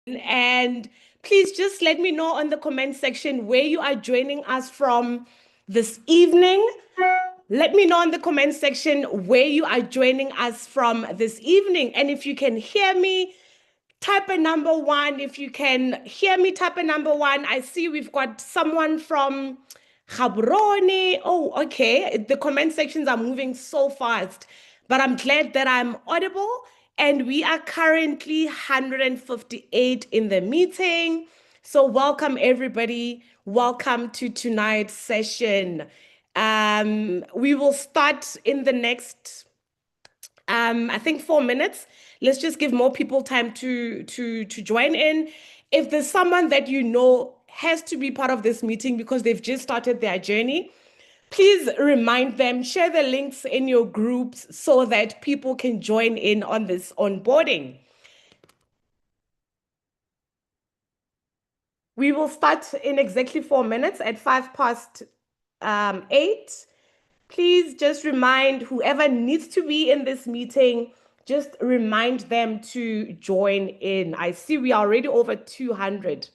And please just let me know on the comment section where you are joining us from this evening. Let me know in the comment section where you are joining us from this evening. And if you can hear me, type a number one. If you can hear me, type a number one. I see we've got someone from Gaborone. Oh, okay. The comment sections are moving so fast, but I'm glad that I'm audible. And we are currently 158 in the meeting. So, welcome everybody. Welcome to tonight's session. We will start in the next I think 4 minutes. Let's just give more people time to join in. If there's someone that you know has to be part of this meeting because they've just started their journey, please remind them, share the links in your groups so that people can join in on this onboarding. We will start in exactly 4 minutes at 8:05. Please just remind whoever needs to be in this meeting, just remind them to join in. I see we are already over 200.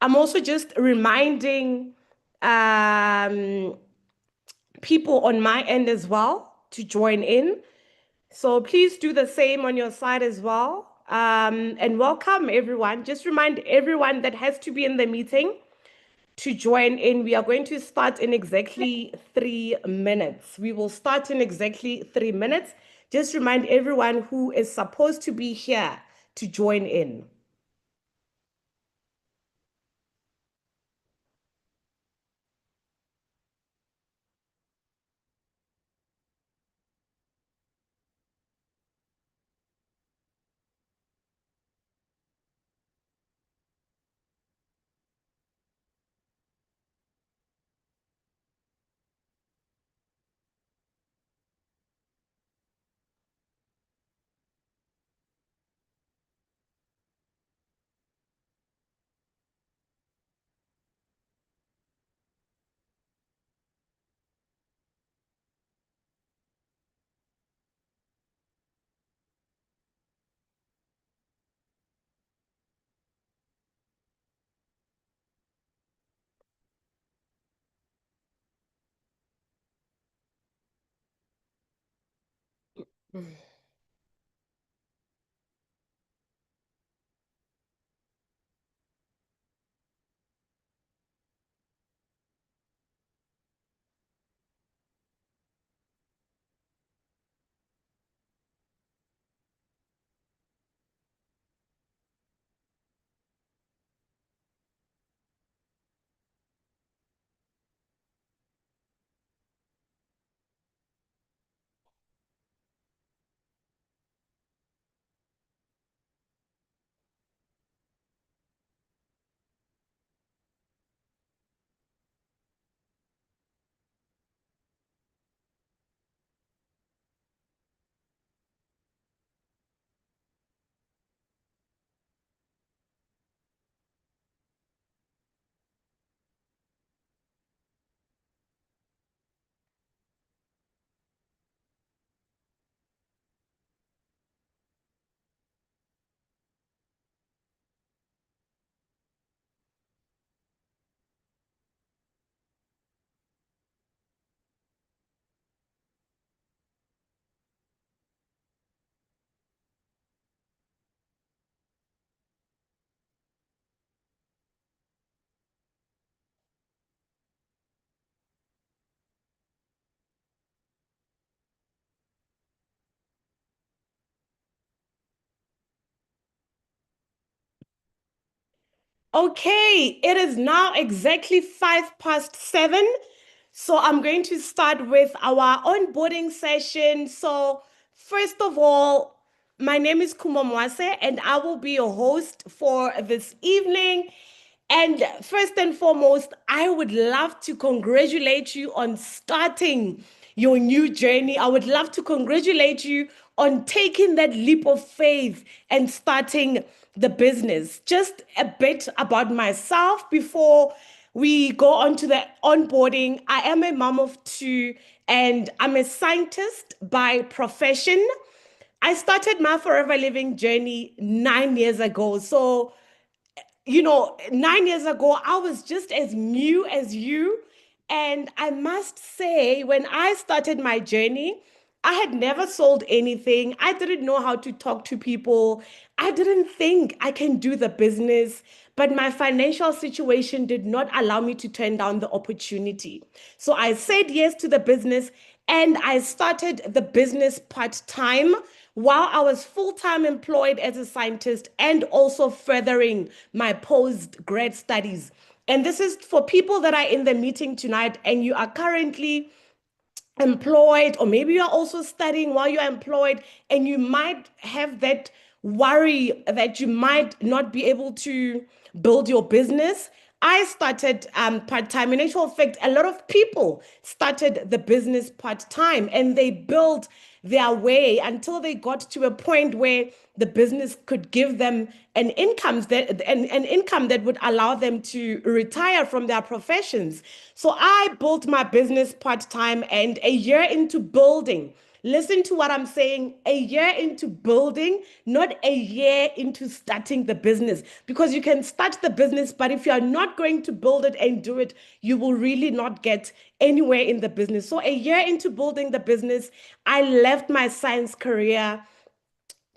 I'm also just reminding um, people on my end as well to join in. So please do the same on your side as well. And welcome everyone. Just remind everyone that has to be in the meeting to join in. We are going to start in exactly 3 minutes. We will start in exactly 3 minutes. Just remind everyone who is supposed to be here to join in. Okay, it is now exactly 7:05. So I'm going to start with our onboarding session. So first of all, my name is Khumo Mwase, and I will be your host for this evening. And first and foremost, I would love to congratulate you on starting your new journey. I would love to congratulate you on taking that leap of faith and starting the business. Just a bit about myself before We go on to the onboarding. I am a mom of two, and I'm a scientist by profession. I started my forever living journey 9 years ago. So 9 years ago, I was just as new as you. And I must say, when I started my journey, I had never sold anything. I didn't know how to talk to people. I didn't think I can do the business, but my financial situation did not allow me to turn down the opportunity. So I said yes to the business and I started the business part time while I was full time employed as a scientist and also furthering my post grad studies. And this is for people that are in the meeting tonight and you are currently employed, or maybe you're also studying while you're employed, and you might have that worry that you might not be able to build your business. I started part time. In actual fact, a lot of people started the business part time and they built their way until they got to a point where the business could give them an income that would allow them to retire from their professions. So I built my business part-time, and a year into building, listen to what I'm saying, a year into building, not a year into starting the business. Because you can start the business, but if you are not going to build it and do it, you will really not get anywhere in the business. So a year into building the business, I left my science career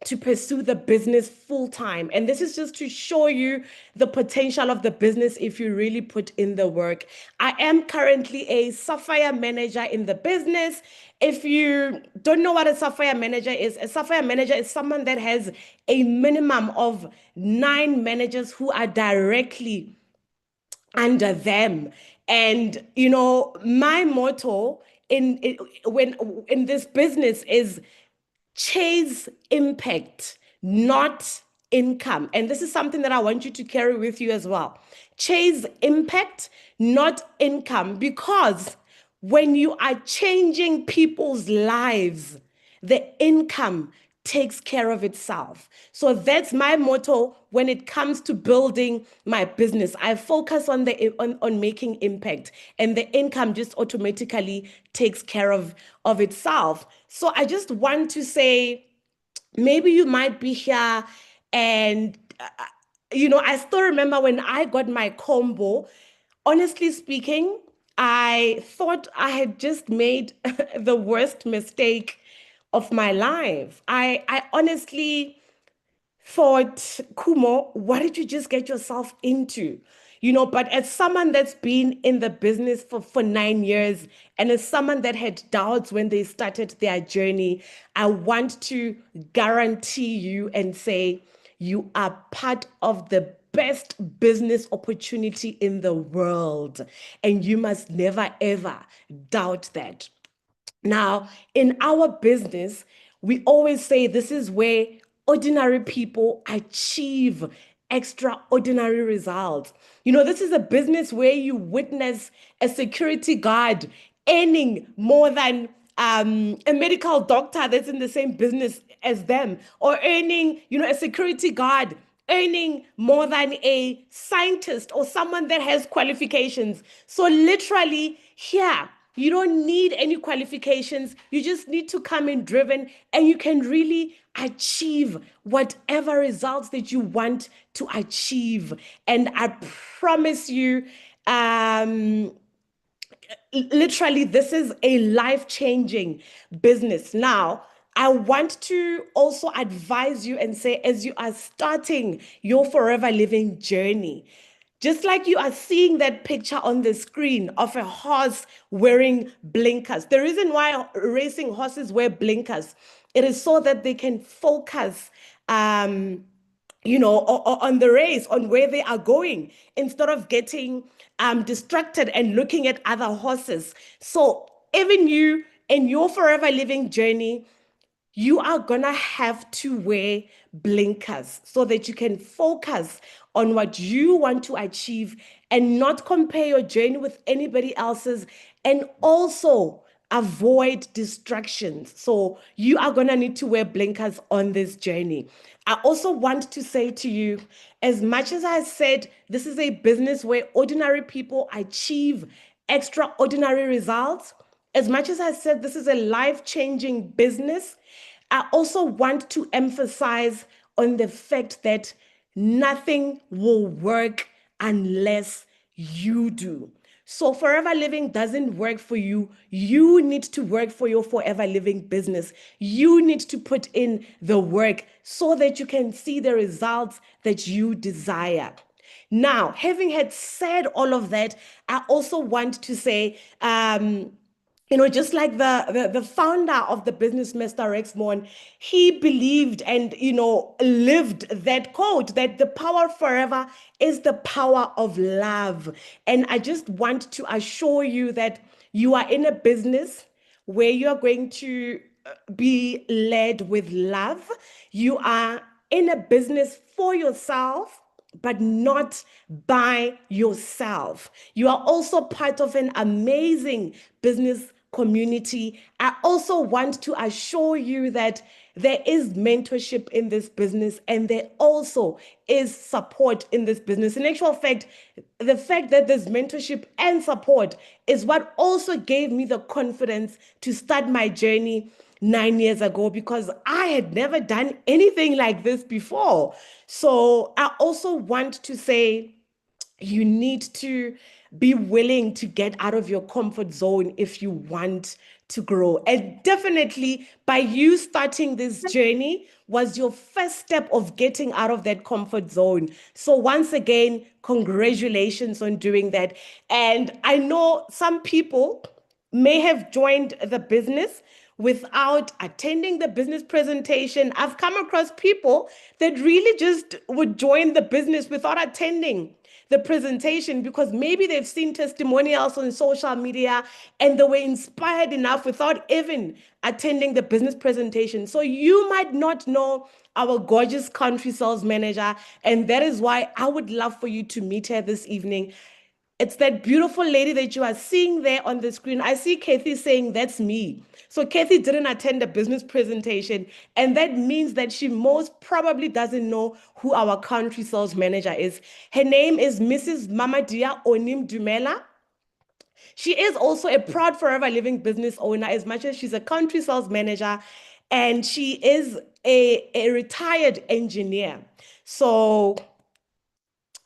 to pursue the business full time. And this is just to show you the potential of the business if you really put in the work. I am currently a software manager in the business. If you don't know what a software manager is, a software manager is someone that has a minimum of 9 managers who are directly under them. And my motto when in this business is chase impact, not income. And this is something that I want you to carry with you as well. Chase impact, not income, because when you are changing people's lives, the income takes care of itself. So that's my motto when it comes to building my business. I focus on making impact, and the income just automatically takes care of itself. So I just want to say, maybe you might be here and I still remember when I got my combo. Honestly speaking, I thought I had just made the worst mistake of my life. I honestly thought, Khumo, what did you just get yourself into? But as someone that's been in the business for 9 years, and as someone that had doubts when they started their journey, I want to guarantee you and say you are part of the best business opportunity in the world. And you must never, ever doubt that. Now, in our business, we always say this is where ordinary people achieve extraordinary results. This is a business where you witness a security guard earning more than a medical doctor that's in the same business as them, or earning, a security guard earning more than a scientist or someone that has qualifications. So literally here, you don't need any qualifications. You just need to come in driven and you can really achieve whatever results that you want to achieve. And I promise you, literally, this is a life-changing business. Now, I want to also advise you and say, as you are starting your forever living journey, just like you are seeing that picture on the screen of a horse wearing blinkers. The reason why racing horses wear blinkers, it is so that they can focus on the race, on where they are going, instead of getting distracted and looking at other horses. So even you in your forever living journey, you are gonna have to wear blinkers so that you can focus on what you want to achieve and not compare your journey with anybody else's. And also avoid distractions. So you are going to need to wear blinkers on this journey. I also want to say to you, as much as I said, this is a business where ordinary people achieve extraordinary results. As much as I said, this is a life-changing business. I also want to emphasize on the fact that nothing will work unless you do. So Forever Living doesn't work for you. You need to work for your Forever Living business. You need to put in the work so that you can see the results that you desire. Now, having had said all of that, I also want to say, just like the founder of the business, Mr. Rex Mon, he believed and, lived that quote that the power forever is the power of love. And I just want to assure you that you are in a business where you are going to be led with love. You are in a business for yourself, but not by yourself. You are also part of an amazing business community. I also want to assure you that there is mentorship in this business and there also is support in this business. In actual fact, the fact that there's mentorship and support is what also gave me the confidence to start my journey 9 years ago, because I had never done anything like this before. So I also want to say, you need to be willing to get out of your comfort zone if you want to grow. And definitely by you starting this journey was your first step of getting out of that comfort zone. So once again, congratulations on doing that. And I know some people may have joined the business without attending the business presentation. I've come across people that really just would join the business without attending the presentation because maybe they've seen testimonials on social media and they were inspired enough without even attending the business presentation. So you might not know our gorgeous country sales manager, and that is why I would love for you to meet her this evening. It's that beautiful lady that you are seeing there on the screen. I see Kathy saying, that's me. So Kathy didn't attend a business presentation, and that means that she most probably doesn't know who our country sales manager is. Her name is Mrs. Mamadia Onim Dumela. She is also a proud Forever Living business owner, as much as she's a country sales manager, and she is a retired engineer. So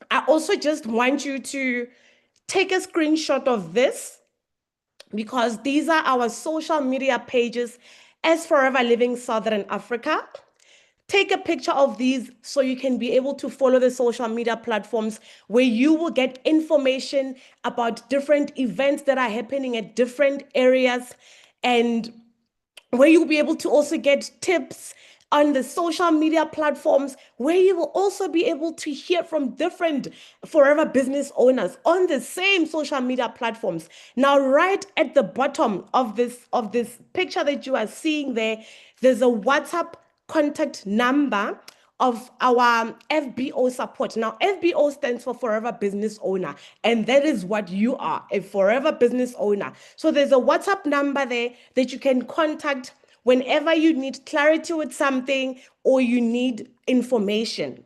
I also just want you to take a screenshot of this because these are our social media pages as Forever Living Southern Africa. Take a picture of these so you can be able to follow the social media platforms where you will get information about different events that are happening at different areas, and where you'll be able to also get tips on the social media platforms, where you will also be able to hear from different Forever business owners on the same social media platforms. Now, right at the bottom of this picture that you are seeing there, there's a WhatsApp contact number of our FBO support. Now, FBO stands for Forever Business Owner, and that is what you are, a Forever Business Owner. So there's a WhatsApp number there that you can contact whenever you need clarity with something or you need information.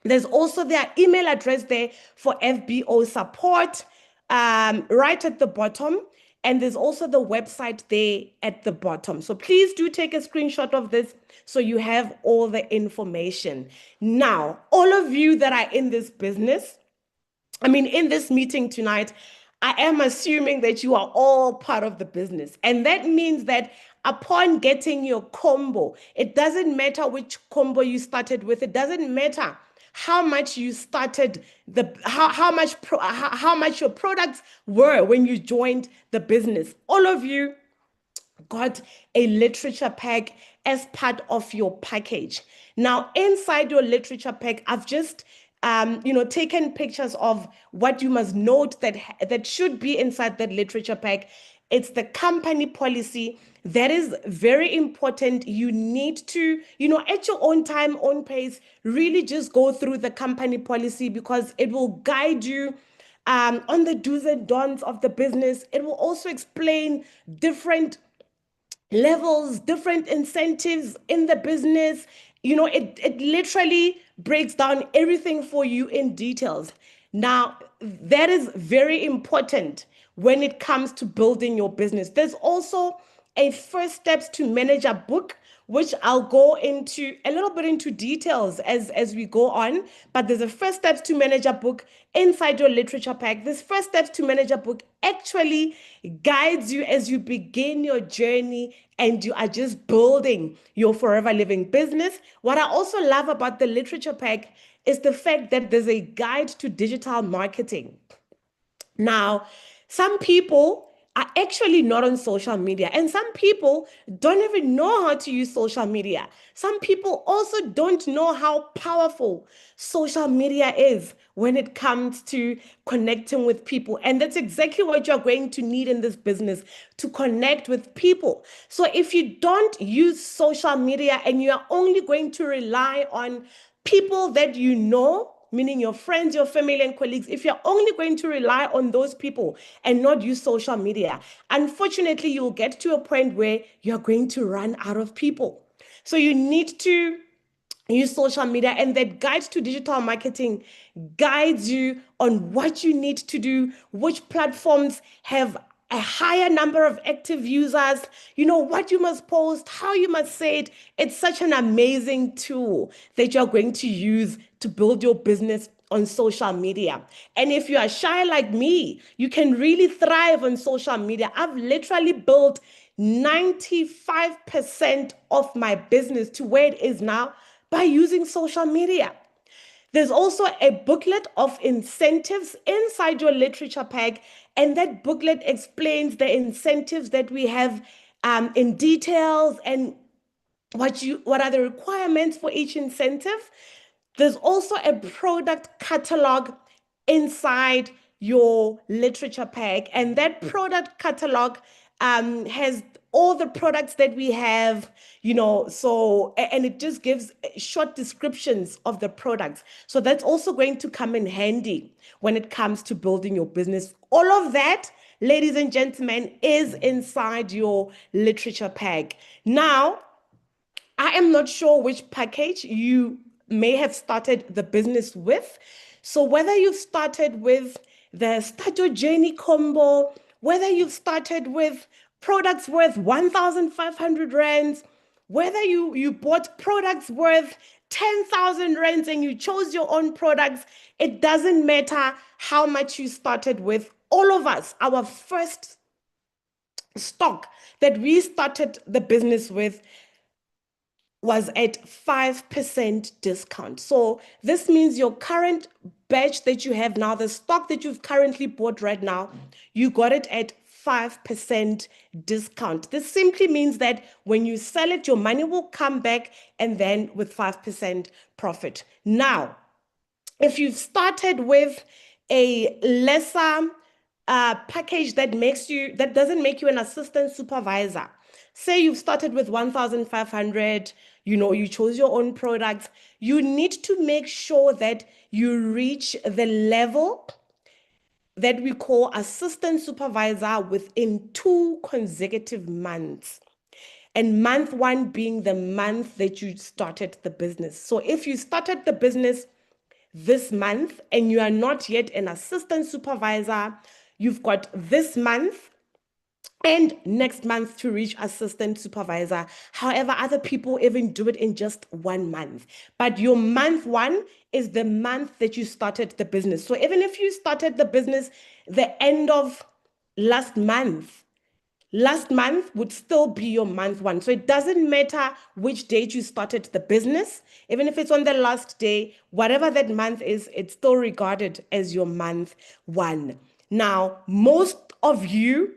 There's also their email address there for FBO support, right at the bottom. And there's also the website there at the bottom. So please do take a screenshot of this so you have all the information. Now, all of you that are in this business, in this meeting tonight, I am assuming that you are all part of the business. And that means that upon getting your combo, it doesn't matter which combo you started with, it doesn't matter how much you started how much your products were when you joined the business. All of you got a literature pack as part of your package. Now, inside your literature pack, I've just taken pictures of what you must note that should be inside that literature pack. It's the company policy. That is very important. You need to, at your own time, own pace, really just go through the company policy because it will guide you on the do's and don'ts of the business. It will also explain different levels, different incentives in the business. It literally breaks down everything for you in details. Now, that is very important when it comes to building your business. There's also a first steps to manager book, which I'll go into a little bit into details as we go on. But there's a first steps to manager book inside your literature pack. This first steps to manager book actually guides you as you begin your journey and you are just building your forever living business. What I also love about the literature pack is the fact that there's a guide to digital marketing. Now, some people are actually not on social media, and some people don't even know how to use social media. Some people also don't know how powerful social media is when it comes to connecting with people. And that's exactly what you're going to need in this business, to connect with people. So if you don't use social media and you are only going to rely on people that you know, meaning your friends, your family, and colleagues, if you're only going to rely on those people and not use social media, unfortunately, you'll get to a point where you're going to run out of people. So you need to use social media, and that guide to digital marketing guides you on what you need to do, which platforms have a higher number of active users, what you must post, how you must say it. It's such an amazing tool that you're going to use to build your business on social media. And if you are shy like me, you can really thrive on social media. I've literally built 95% of my business to where it is now by using social media. There's also a booklet of incentives inside your literature pack, and that booklet explains the incentives that we have in details and what are the requirements for each incentive. There's also a product catalog inside your literature pack, and that product catalog has all the products that we have, and it just gives short descriptions of the products. So that's also going to come in handy when it comes to building your business. All of that, ladies and gentlemen, is inside your literature pack. Now, I am not sure which package you may have started the business with. So whether you've started with the Start Your Journey combo, whether you've started with products worth 1,500 rands, whether you bought products worth 10,000 rands and you chose your own products, it doesn't matter how much you started with. All of us, our first stock that we started the business with was at 5% discount. So this means your current batch that you have now, the stock that you've currently bought right now, you got it at 5% discount. This simply means that when you sell it, your money will come back, and then with 5% profit. Now, if you've started with a lesser package that doesn't make you an assistant supervisor, say you've started with 1,500, you chose your own products, you need to make sure that you reach the level that we call assistant supervisor within 2 consecutive months. And month 1 being the month that you started the business. So if you started the business this month and you are not yet an assistant supervisor, you've got this month and next month to reach assistant supervisor. However, other people even do it in just 1 month. But your month 1 is the month that you started the business. So even if you started the business the end of last month would still be your month 1. So it doesn't matter which date you started the business. Even if it's on the last day, whatever that month is, it's still regarded as your month 1. Now, most of you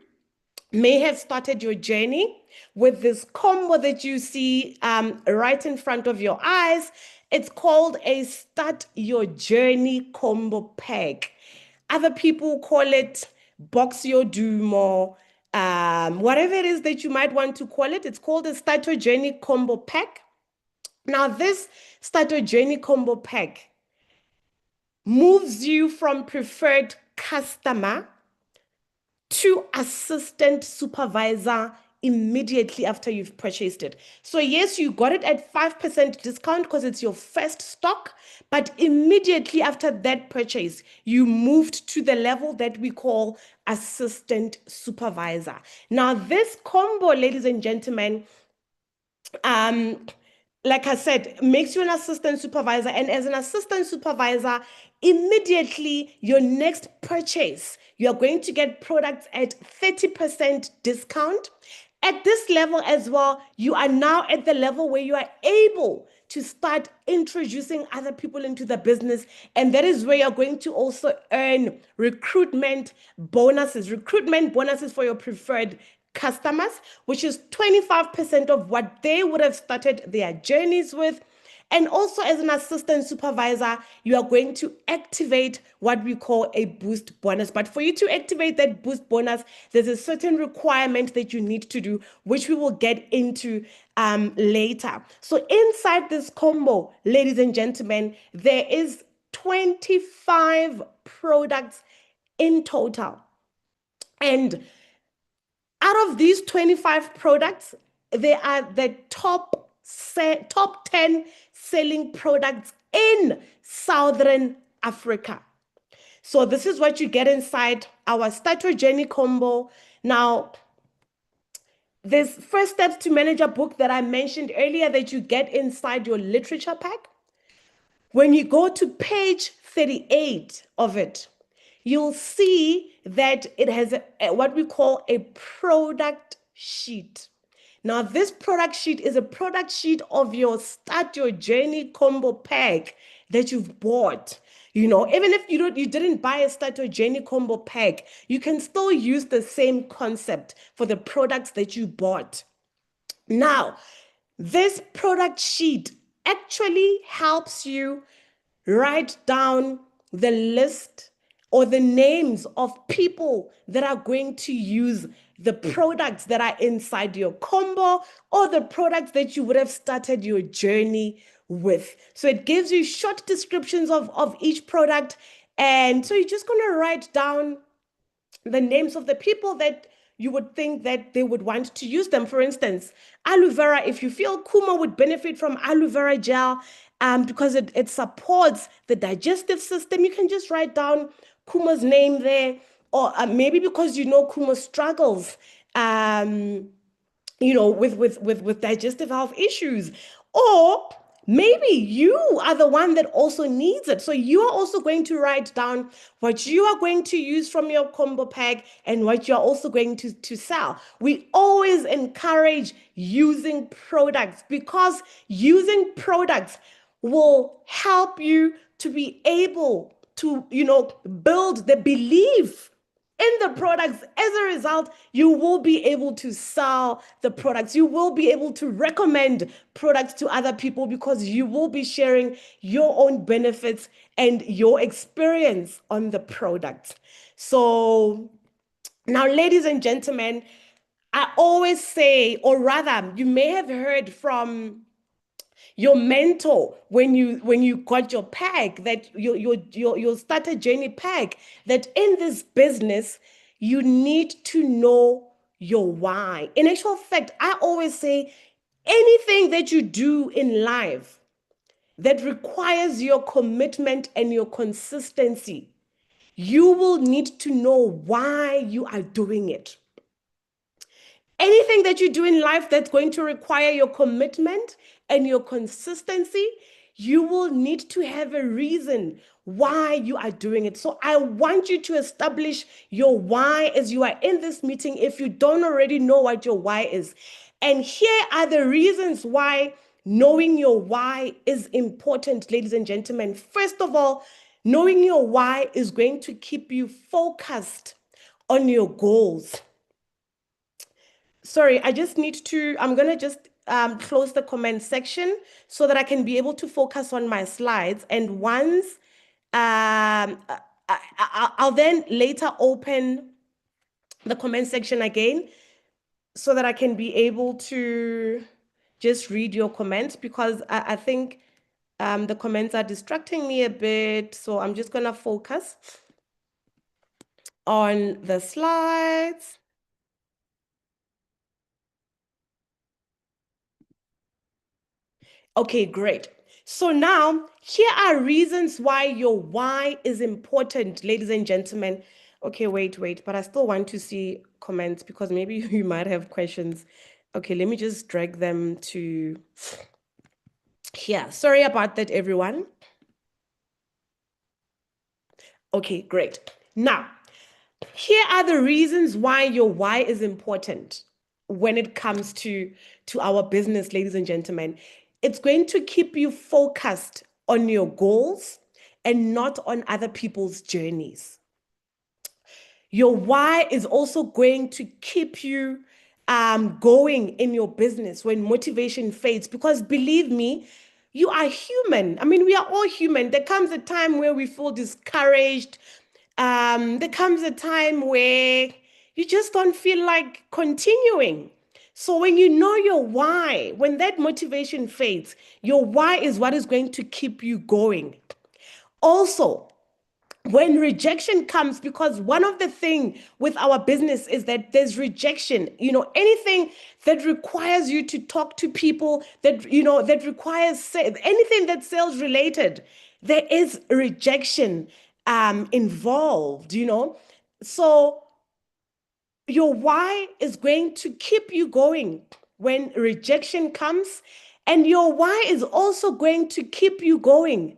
may have started your journey with this combo that you see right in front of your eyes. It's called a Start Your Journey combo pack. Other people call it Box Your Dumo, whatever it is that you might want to call it. It's called a Start Your Journey combo pack. Now, this Start Your Journey combo pack moves you from preferred customer to assistant supervisor immediately after you've purchased it. So yes, you got it at 5% discount because it's your first stock, but immediately after that purchase, you moved to the level that we call assistant supervisor. Now, this combo, ladies and gentlemen, like I said, makes you an assistant supervisor. And as an assistant supervisor, immediately your next purchase, you're going to get products at 30% discount. At this level as well, you are now at the level where you are able to start introducing other people into the business. And that is where you're going to also earn recruitment bonuses for your preferred customers, which is 25% of what they would have started their journeys with. And also, as an assistant supervisor, you are going to activate what we call a boost bonus. But for you to activate that boost bonus, there's a certain requirement that you need to do, which we will get into later. So inside this combo, ladies and gentlemen, there is 25 products in total. And out of these 25 products, they are the top 10 selling products in Southern Africa. So this is what you get inside our Start Your Journey combo. Now, this First Steps to Manager book that I mentioned earlier that you get inside your literature pack. When you go to page 38 of it, you'll see that it has what we call a product sheet. Now, this product sheet is a product sheet of your Start Your Journey combo pack that you've bought. You know, even if you didn't buy a Start Your Journey combo pack, you can still use the same concept for the products that you bought. Now, this product sheet actually helps you write down the list or the names of people that are going to use the products that are inside your combo or the products that you would have started your journey with. So it gives you short descriptions of each product. And so you're just going to write down the names of the people that you would think that they would want to use them. For instance, aloe vera, if you feel Khumo would benefit from aloe vera gel because it supports the digestive system, you can just write down Khumo's name there. Or maybe because you know Khumo struggles with digestive health issues. Or maybe you are the one that also needs it. So you are also going to write down what you are going to use from your combo pack and what you're also going to sell. We always encourage using products because using products will help you to be able to, build the belief in the products. As a result, you will be able to sell the products. You will be able to recommend products to other people because you will be sharing your own benefits and your experience on the product. So now, ladies and gentlemen, I always say, or rather, you may have heard from your mentor when you got your pack, that your starter journey pack, that in this business you need to know your why. In actual fact, I always say anything that you do in life that requires your commitment and your consistency, you will need to know why you are doing it. Anything that you do in life that's going to require your commitment and your consistency, you will need to have a reason why you are doing it. So I want you to establish your why as you are in this meeting if you don't already know what your why is. And here are the reasons why knowing your why is important, ladies and gentlemen. First of all, knowing your why is going to keep you focused on your goals. Sorry, I'm going to just close the comment section so that I can be able to focus on my slides. And once, I'll then later open the comment section again so that I can be able to just read your comments because I think the comments are distracting me a bit. So I'm just going to focus. on the slides. Okay, great. So now here are reasons why your why is important, ladies and gentlemen. Okay, wait, but I still want to see comments because maybe you might have questions. Okay, let me just drag them to here. Sorry about that, everyone. Okay, great. Now, here are the reasons why your why is important when it comes to our business, ladies and gentlemen. It's going to keep you focused on your goals and not on other people's journeys. Your why is also going to keep you going in your business when motivation fades. Because believe me, you are human. I mean, we are all human. There comes a time where we feel discouraged. There comes a time where you just don't feel like continuing. So when you know your why, when that motivation fades, your why is what is going to keep you going. Also, when rejection comes, because one of the thing with our business is that there's rejection, anything that requires you to talk to people, that that requires anything that's sales related, there is rejection involved. So your why is going to keep you going when rejection comes, and your why is also going to keep you going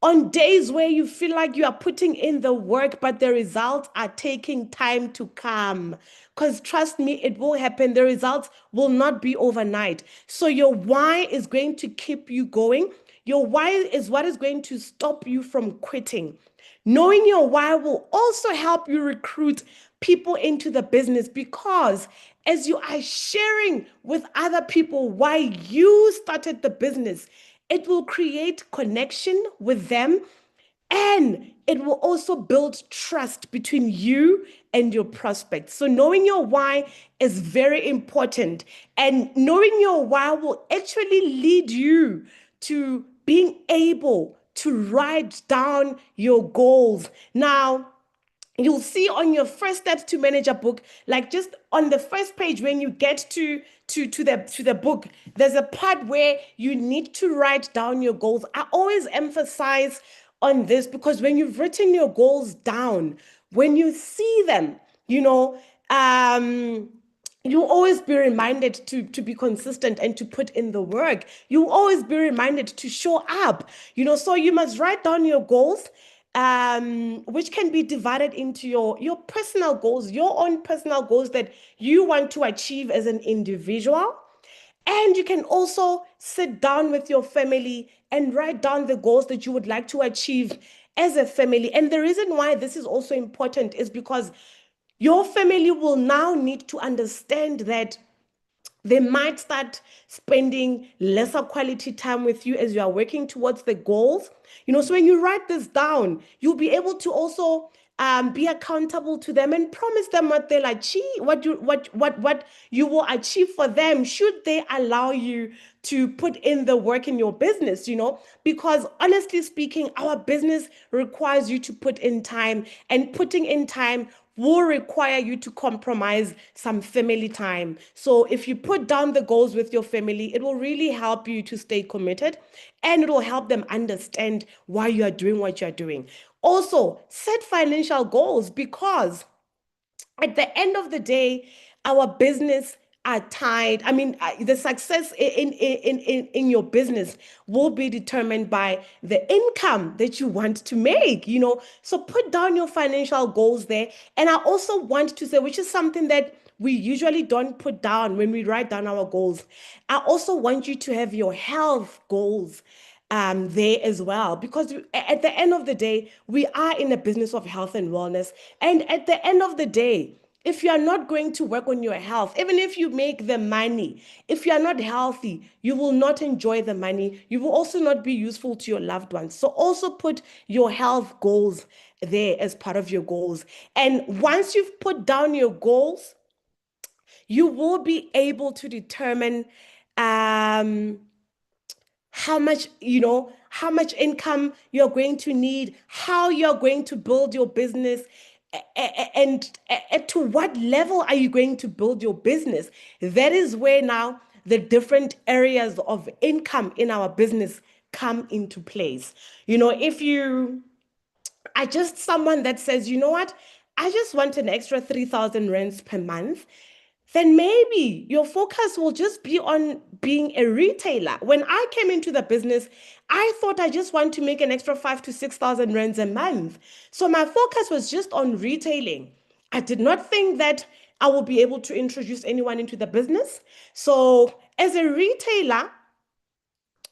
on days where you feel like you are putting in the work, but the results are taking time to come. Because trust me, it will happen. The results will not be overnight. So your why is going to keep you going. Your why is what is going to stop you from quitting. Knowing your why will also help you recruit people into the business, because as you are sharing with other people why you started the business, it will create connection with them, and it will also build trust between you and your prospects. So knowing your why is very important. And knowing your why will actually lead you to being able to write down your goals. Now, you'll see on your first steps to manager book, like just on the first page when you get to the book, there's a part where you need to write down your goals. I always emphasize on this because when you've written your goals down, when you see them, um you'll always be reminded to be consistent and to put in the work. You'll always be reminded to show up, so you must write down your goals, which can be divided into your personal goals, your own personal goals that you want to achieve as an individual. And you can also sit down with your family and write down the goals that you would like to achieve as a family. And the reason why this is also important is because your family will now need to understand that they might start spending lesser quality time with you as you are working towards the goals. So when you write this down, you'll be able to also be accountable to them and promise them what they'll achieve, what you will achieve for them should they allow you to put in the work in your business, because honestly speaking, our business requires you to put in time, and putting in time will require you to compromise some family time. So if you put down the goals with your family, it will really help you to stay committed, and it will help them understand why you are doing what you're doing. Also, set financial goals, because at the end of the day, our business are tied. I mean, the success in your business will be determined by the income that you want to make, So put down your financial goals there. And I also want to say, which is something that we usually don't put down when we write down our goals. I also want you to have your health goals there as well, because at the end of the day, we are in a business of health and wellness. And at the end of the day, if you are not going to work on your health, even if you make the money, if you are not healthy, you will not enjoy the money. You will also not be useful to your loved ones. So also put your health goals there as part of your goals. And once you've put down your goals, you will be able to determine um, how much income you're going to need, how you're going to build your business, and to what level are you going to build your business? That is where now the different areas of income in our business come into place. If you are just someone that says, you know what, I just want an extra 3,000 rands per month, then maybe your focus will just be on being a retailer. When I came into the business, I thought I just want to make an extra 5 to 6,000 rands a month. So my focus was just on retailing. I did not think that I will be able to introduce anyone into the business. So as a retailer,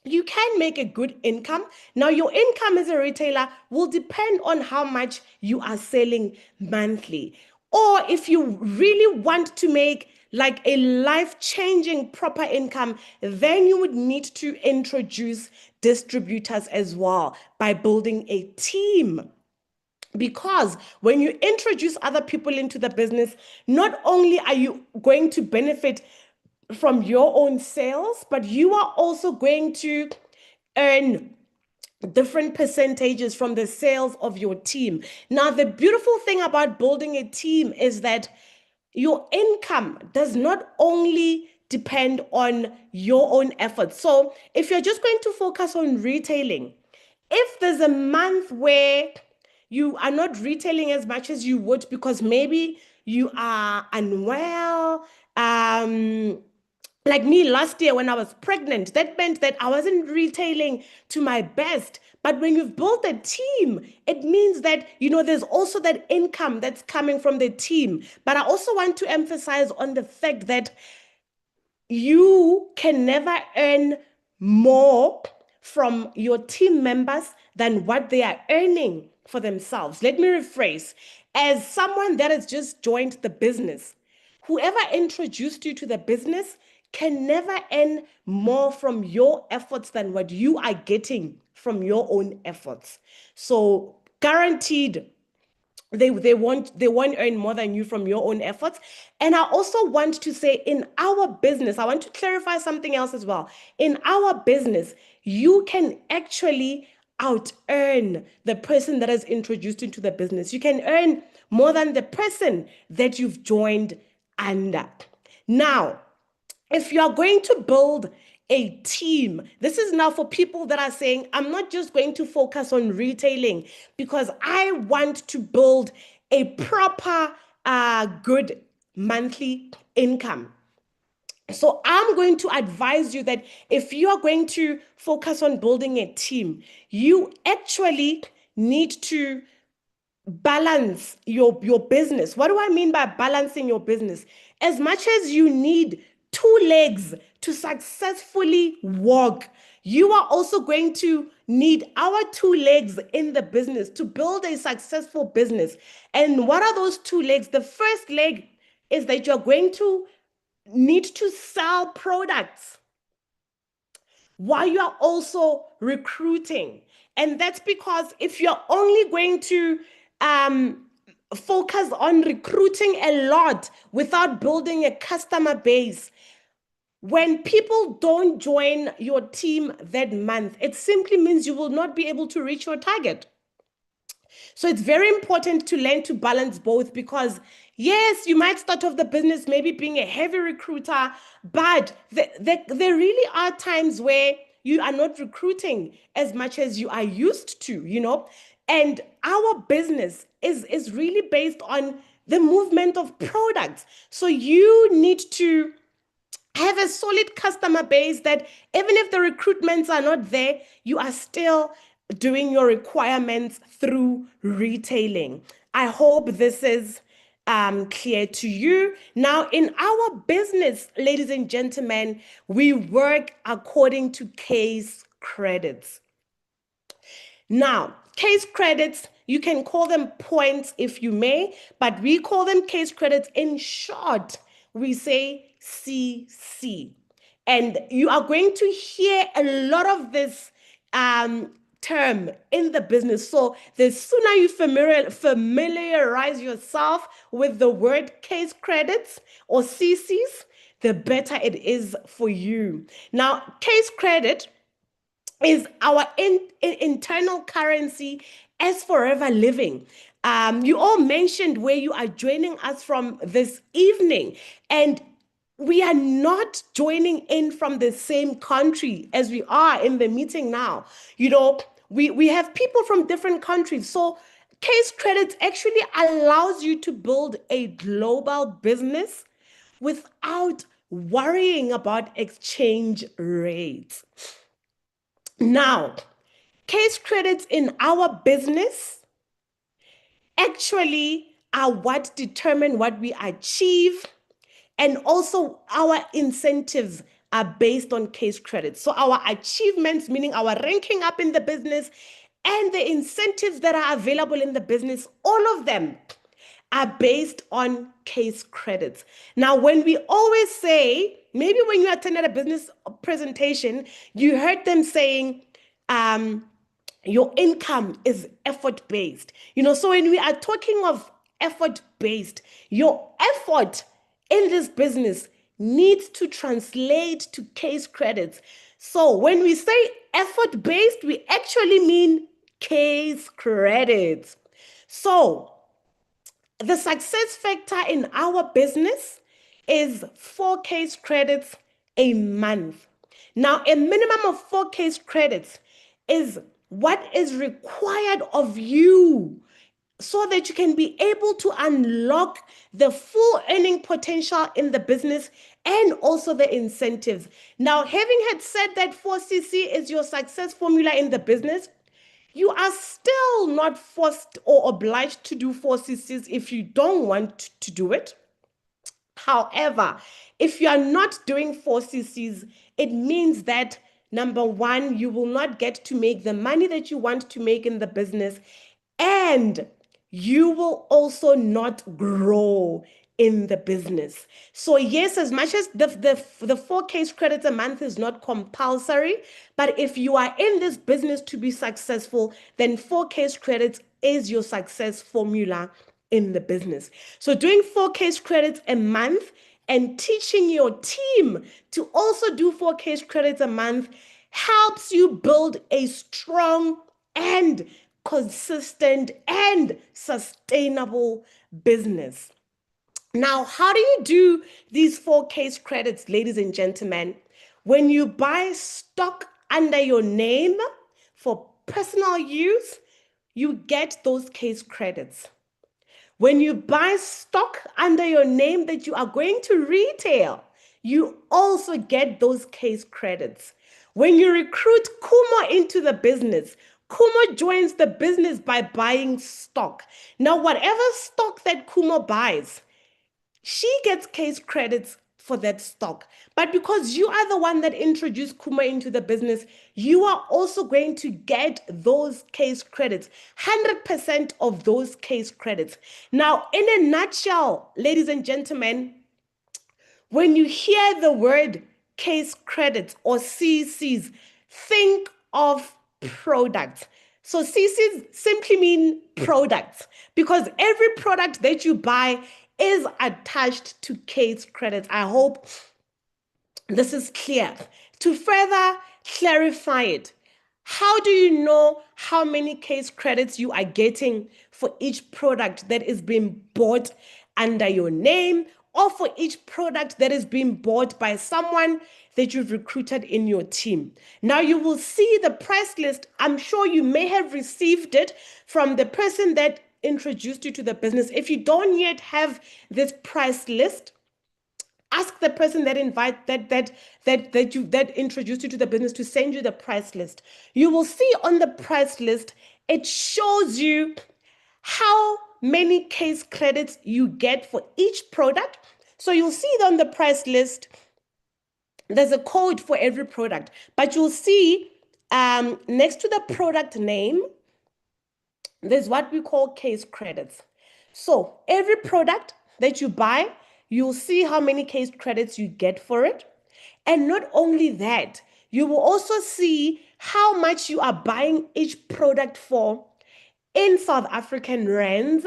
you can make a good income. Now, your income as a retailer will depend on how much you are selling monthly. Or if you really want to make like a life-changing proper income, then you would need to introduce distributors as well by building a team. Because when you introduce other people into the business, not only are you going to benefit from your own sales, but you are also going to earn different percentages from the sales of your team. Now, the beautiful thing about building a team is that your income does not only depend on your own efforts. So, if you're just going to focus on retailing, if there's a month where you are not retailing as much as you would because maybe you are unwell, like me last year when I was pregnant, that meant that I wasn't retailing to my best. But when you've built a team, it means that, there's also that income that's coming from the team. But I also want to emphasize on the fact that you can never earn more from your team members than what they are earning for themselves. Let me rephrase. As someone that has just joined the business, whoever introduced you to the business can never earn more from your efforts than what you are getting from your own efforts. So, guaranteed, they won't earn more than you from your own efforts. And I also want to say, in our business, I want to clarify something else as well. In our business, you can actually out earn the person that has introduced into the business. You can earn more than the person that you've joined under. Now, if you are going to build a team, this is now for people that are saying, I'm not just going to focus on retailing because I want to build a proper, good monthly income. So I'm going to advise you that if you are going to focus on building a team, you actually need to balance your business. What do I mean by balancing your business? As much as you need two legs to successfully walk, you are also going to need our two legs in the business to build a successful business. And what are those two legs? The first leg is that you're going to need to sell products while you are also recruiting. And that's because if you're only going to focus on recruiting a lot without building a customer base, when people don't join your team that month, it simply means you will not be able to reach your target. So it's very important to learn to balance both because, yes, you might start off the business maybe being a heavy recruiter, but there really are times where you are not recruiting as much as you are used to. And our business is really based on the movement of products. So you need to have a solid customer base that even if the recruitments are not there, you are still doing your requirements through retailing. I hope this is clear to you. Now, in our business, ladies and gentlemen, we work according to case credits. Now, case credits, you can call them points if you may, but we call them case credits. In short, we say CC. And you are going to hear a lot of this term in the business. So the sooner you familiarize yourself with the word case credits or CCs, the better it is for you. Now, case credit is our internal currency as forever living. You all mentioned where you are joining us from this evening, and we are not joining in from the same country as we are in the meeting now. We have people from different countries. So case credits actually allows you to build a global business without worrying about exchange rates. Now, case credits in our business actually are what determine what we achieve, and also our incentives are based on case credits. So our achievements, meaning our ranking up in the business, and the incentives that are available in the business, all of them are based on case credits. Now, when we always say, maybe when you attended a business presentation, you heard them saying, your income is effort based. So when we are talking of effort based, your effort in this business needs to translate to case credits. So when we say effort based, we actually mean case credits. So the success factor in our business is 4 case credits a month. Now, a minimum of 4 case credits is what is required of you so that you can be able to unlock the full earning potential in the business and also the incentives. Now, having had said that 4CC is your success formula in the business, you are still not forced or obliged to do 4CCs if you don't want to do it. However, if you are not doing 4CCs, it means that number one, you will not get to make the money that you want to make in the business, and you will also not grow in the business. So yes, as much as the 4 case credits a month is not compulsory, but if you are in this business to be successful, then 4 case credits is your success formula in the business. So doing 4 case credits a month and teaching your team to also do 4 case credits a month helps you build a strong and consistent and sustainable business. Now, how do you do these 4 case credits, ladies and gentlemen? When you buy stock under your name for personal use, you get those case credits. When you buy stock under your name that you are going to retail, you also get those case credits. When you recruit Khumo into the business, Khumo joins the business by buying stock. Now, whatever stock that Khumo buys, she gets case credits for that stock. But because you are the one that introduced Khumo into the business, you are also going to get those case credits, 100% of those case credits. Now, in a nutshell, ladies and gentlemen, when you hear the word case credits or CCs, think of products. So CCs simply mean products, because every product that you buy is attached to case credits. I hope this is clear. To further clarify it, how do you know how many case credits you are getting for each product that is being bought under your name, or for each product that is being bought by someone that you've recruited in your team? Now you will see the price list. I'm sure you may have received it from the person that introduced you to the business. If you don't yet have this price list, ask the person that introduced you to the business to send you the price list. You will see on the price list, it shows you how many case credits you get for each product. So you'll see it on the price list. There's a code for every product, but you'll see next to the product name, there's what we call case credits. So every product that you buy, you'll see how many case credits you get for it. And not only that, you will also see how much you are buying each product for in South African rands,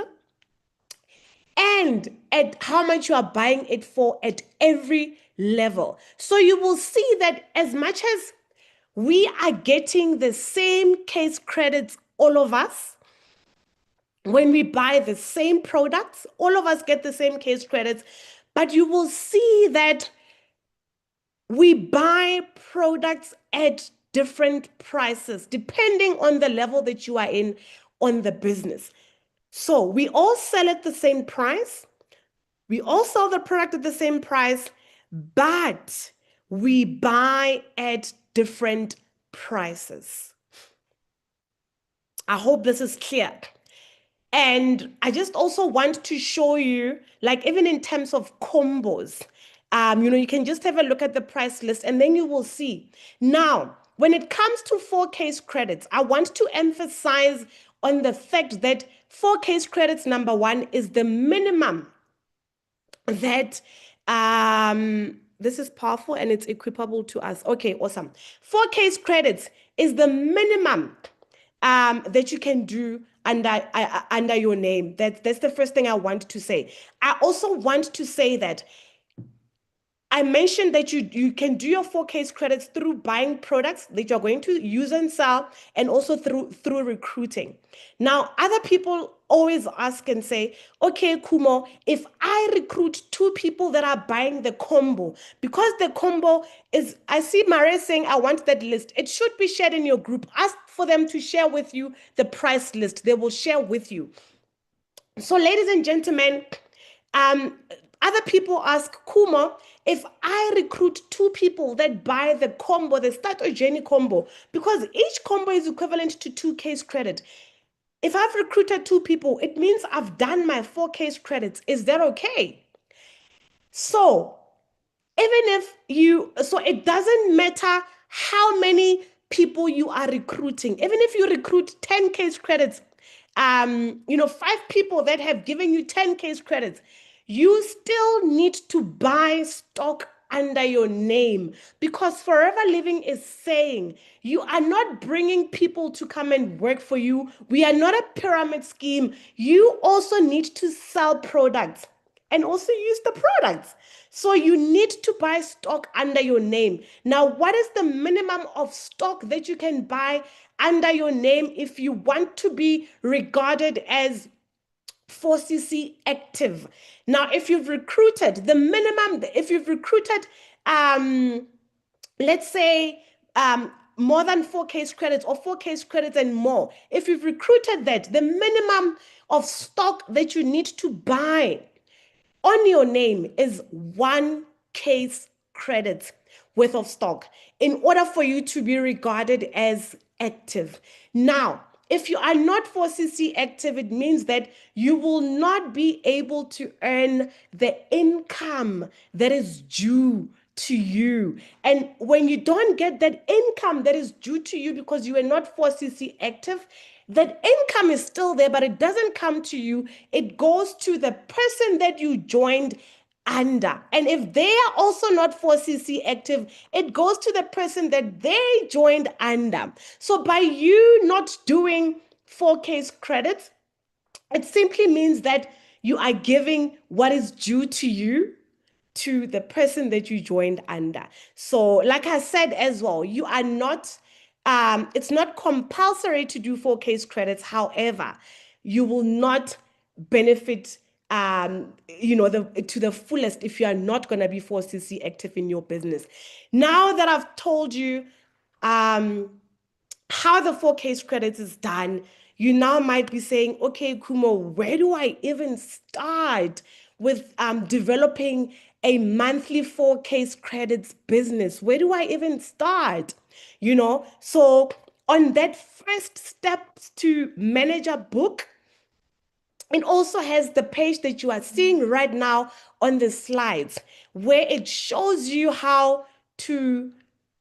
and at how much you are buying it for at every level. So you will see that as much as we are getting the same case credits, all of us, when we buy the same products, all of us get the same case credits, but you will see that we buy products at different prices depending on the level that you are in on the business. So we all sell at the same price. We all sell the product at the same price, but we buy at different prices. I hope this is clear. And I just also want to show you, like even in terms of combos, you can just have a look at the price list and then you will see. Now, when it comes to 4K's credits, I want to emphasize on the fact that 4K's credits, number one, is the minimum that this is powerful and it's equipable to us. Okay, awesome. 4K's credits is the minimum that you can do under your name. That's the first thing I want to say. I also want to say that I mentioned that you can do your 4K's credits through buying products that you're going to use and sell, and also through recruiting. Now, other people always ask and say, okay, Khumo, if I recruit two people that are buying the combo, because the combo is, I see Maria saying, I want that list. It should be shared in your group. Ask for them to share with you the price list. They will share with you. So, ladies and gentlemen, um, other people ask, Khumo, if I recruit two people that buy the combo, the start or journey combo, because each combo is equivalent to 2K's credit. If I've recruited two people, it means I've done my 4K's credits. Is that okay? So, so it doesn't matter how many people you are recruiting. Even if you recruit 10 case credits, 5 people that have given you 10 case credits, you still need to buy stock under your name, because Forever Living is saying you are not bringing people to come and work for you. We are not a pyramid scheme. You also need to sell products and also use the products. So you need to buy stock under your name. Now, what is the minimum of stock that you can buy under your name if you want to be regarded as 4CC active? Now, if you've recruited the minimum, if you've recruited, let's say, more than 4K's credits or 4K's credits and more, if you've recruited that, the minimum of stock that you need to buy on your name is 1K's credits worth of stock in order for you to be regarded as active. Now, if you are not 4CC active, it means that you will not be able to earn the income that is due to you. And when you don't get that income that is due to you because you are not 4CC active, that income is still there, but it doesn't come to you. It goes to the person that you joined under. And if they are also not 4CC active, it goes to the person that they joined under. So by you not doing 4K's credits, it simply means that you are giving what is due to you to the person that you joined under. So, like I said as well, you are not, it's not compulsory to do 4K's credits. However, you will not benefit, to the fullest if you are not going to be 4CC active in your business. Now that I've told you, how the 4K's credits is done, you now might be saying, okay, Khumo, where do I even start with developing a monthly 4K's credits business? Where do I even start? So on that first steps to manager book, it also has the page that you are seeing right now on the slides, where it shows you how to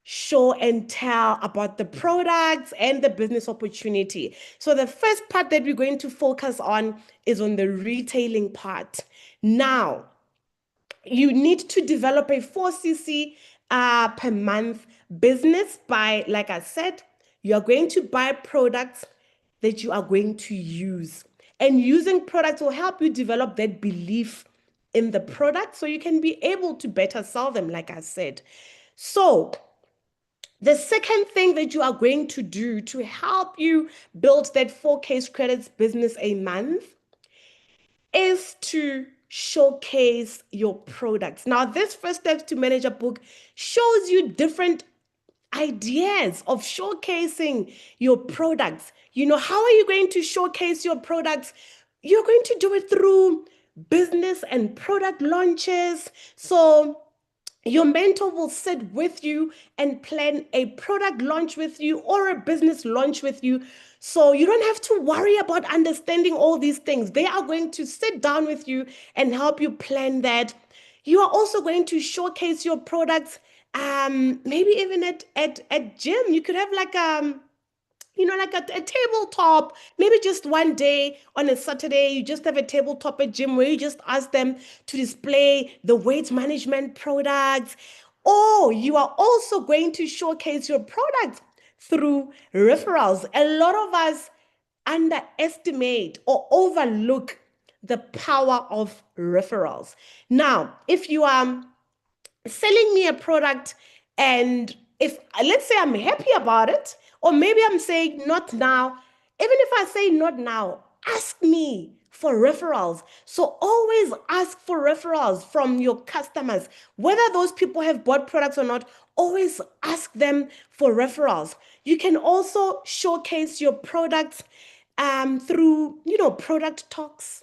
show and tell about the products and the business opportunity. So the first part that we're going to focus on is on the retailing part. Now, you need to develop a 4CC per month business by, like I said, you are going to buy products that you are going to use. And using products will help you develop that belief in the product so you can be able to better sell them, like I said. So The second thing that you are going to do to help you build that 4 case credits business a month is to showcase your products. Now, this First Steps to Manage a Book shows you different ideas of showcasing your products. How are you going to showcase your products? You're going to do it through business and product launches. So your mentor will sit with you and plan a product launch with you or a business launch with you. So you don't have to worry about understanding all these things. They are going to sit down with you and help you plan that. You are also going to showcase your products, maybe even at gym. You could have like like a tabletop, maybe just one day on a Saturday, you just have a tabletop at gym where you just ask them to display the weight management products. Or you are also going to showcase your products through referrals. A lot of us underestimate or overlook the power of referrals. Now, if you are selling me a product, and if let's say I'm happy about it, or maybe I'm saying not now, even if I say not now, ask me for referrals. So always ask for referrals from your customers, whether those people have bought products or not. Always ask them for referrals. You can also showcase your products through product talks,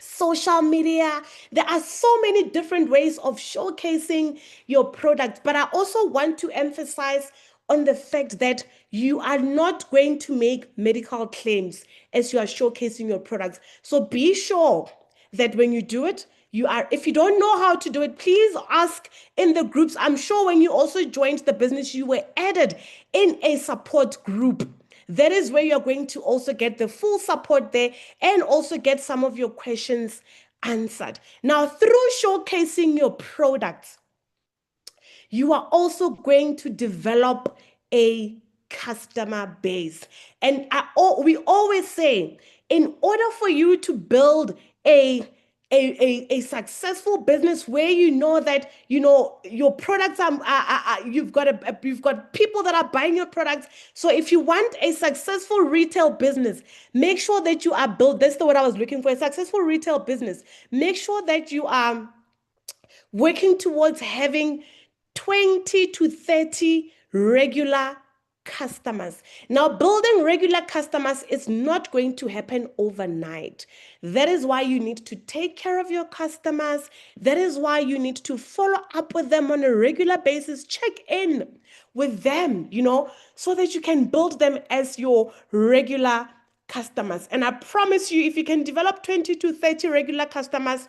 social media. There are so many different ways of showcasing your product, but I also want to emphasize on the fact that you are not going to make medical claims as you are showcasing your products. So be sure that when you do it, if you don't know how to do it, please ask in the groups. I'm sure when you also joined the business, you were added in a support group. That is where you're going to also get the full support there and also get some of your questions answered. Now, through showcasing your products, you are also going to develop a customer base. And we always say, in order for you to build a successful business where you know that your products you've got people that are buying your products. So if you want a successful retail business, make sure that you are built. That's the word I was looking for, a successful retail business. Make sure that you are working towards having 20 to 30 regular customers. Now, building regular customers is not going to happen overnight. That is why you need to take care of your customers. That is why you need to follow up with them on a regular basis, check in with them, so that you can build them as your regular customers. And I promise you, if you can develop 20 to 30 regular customers,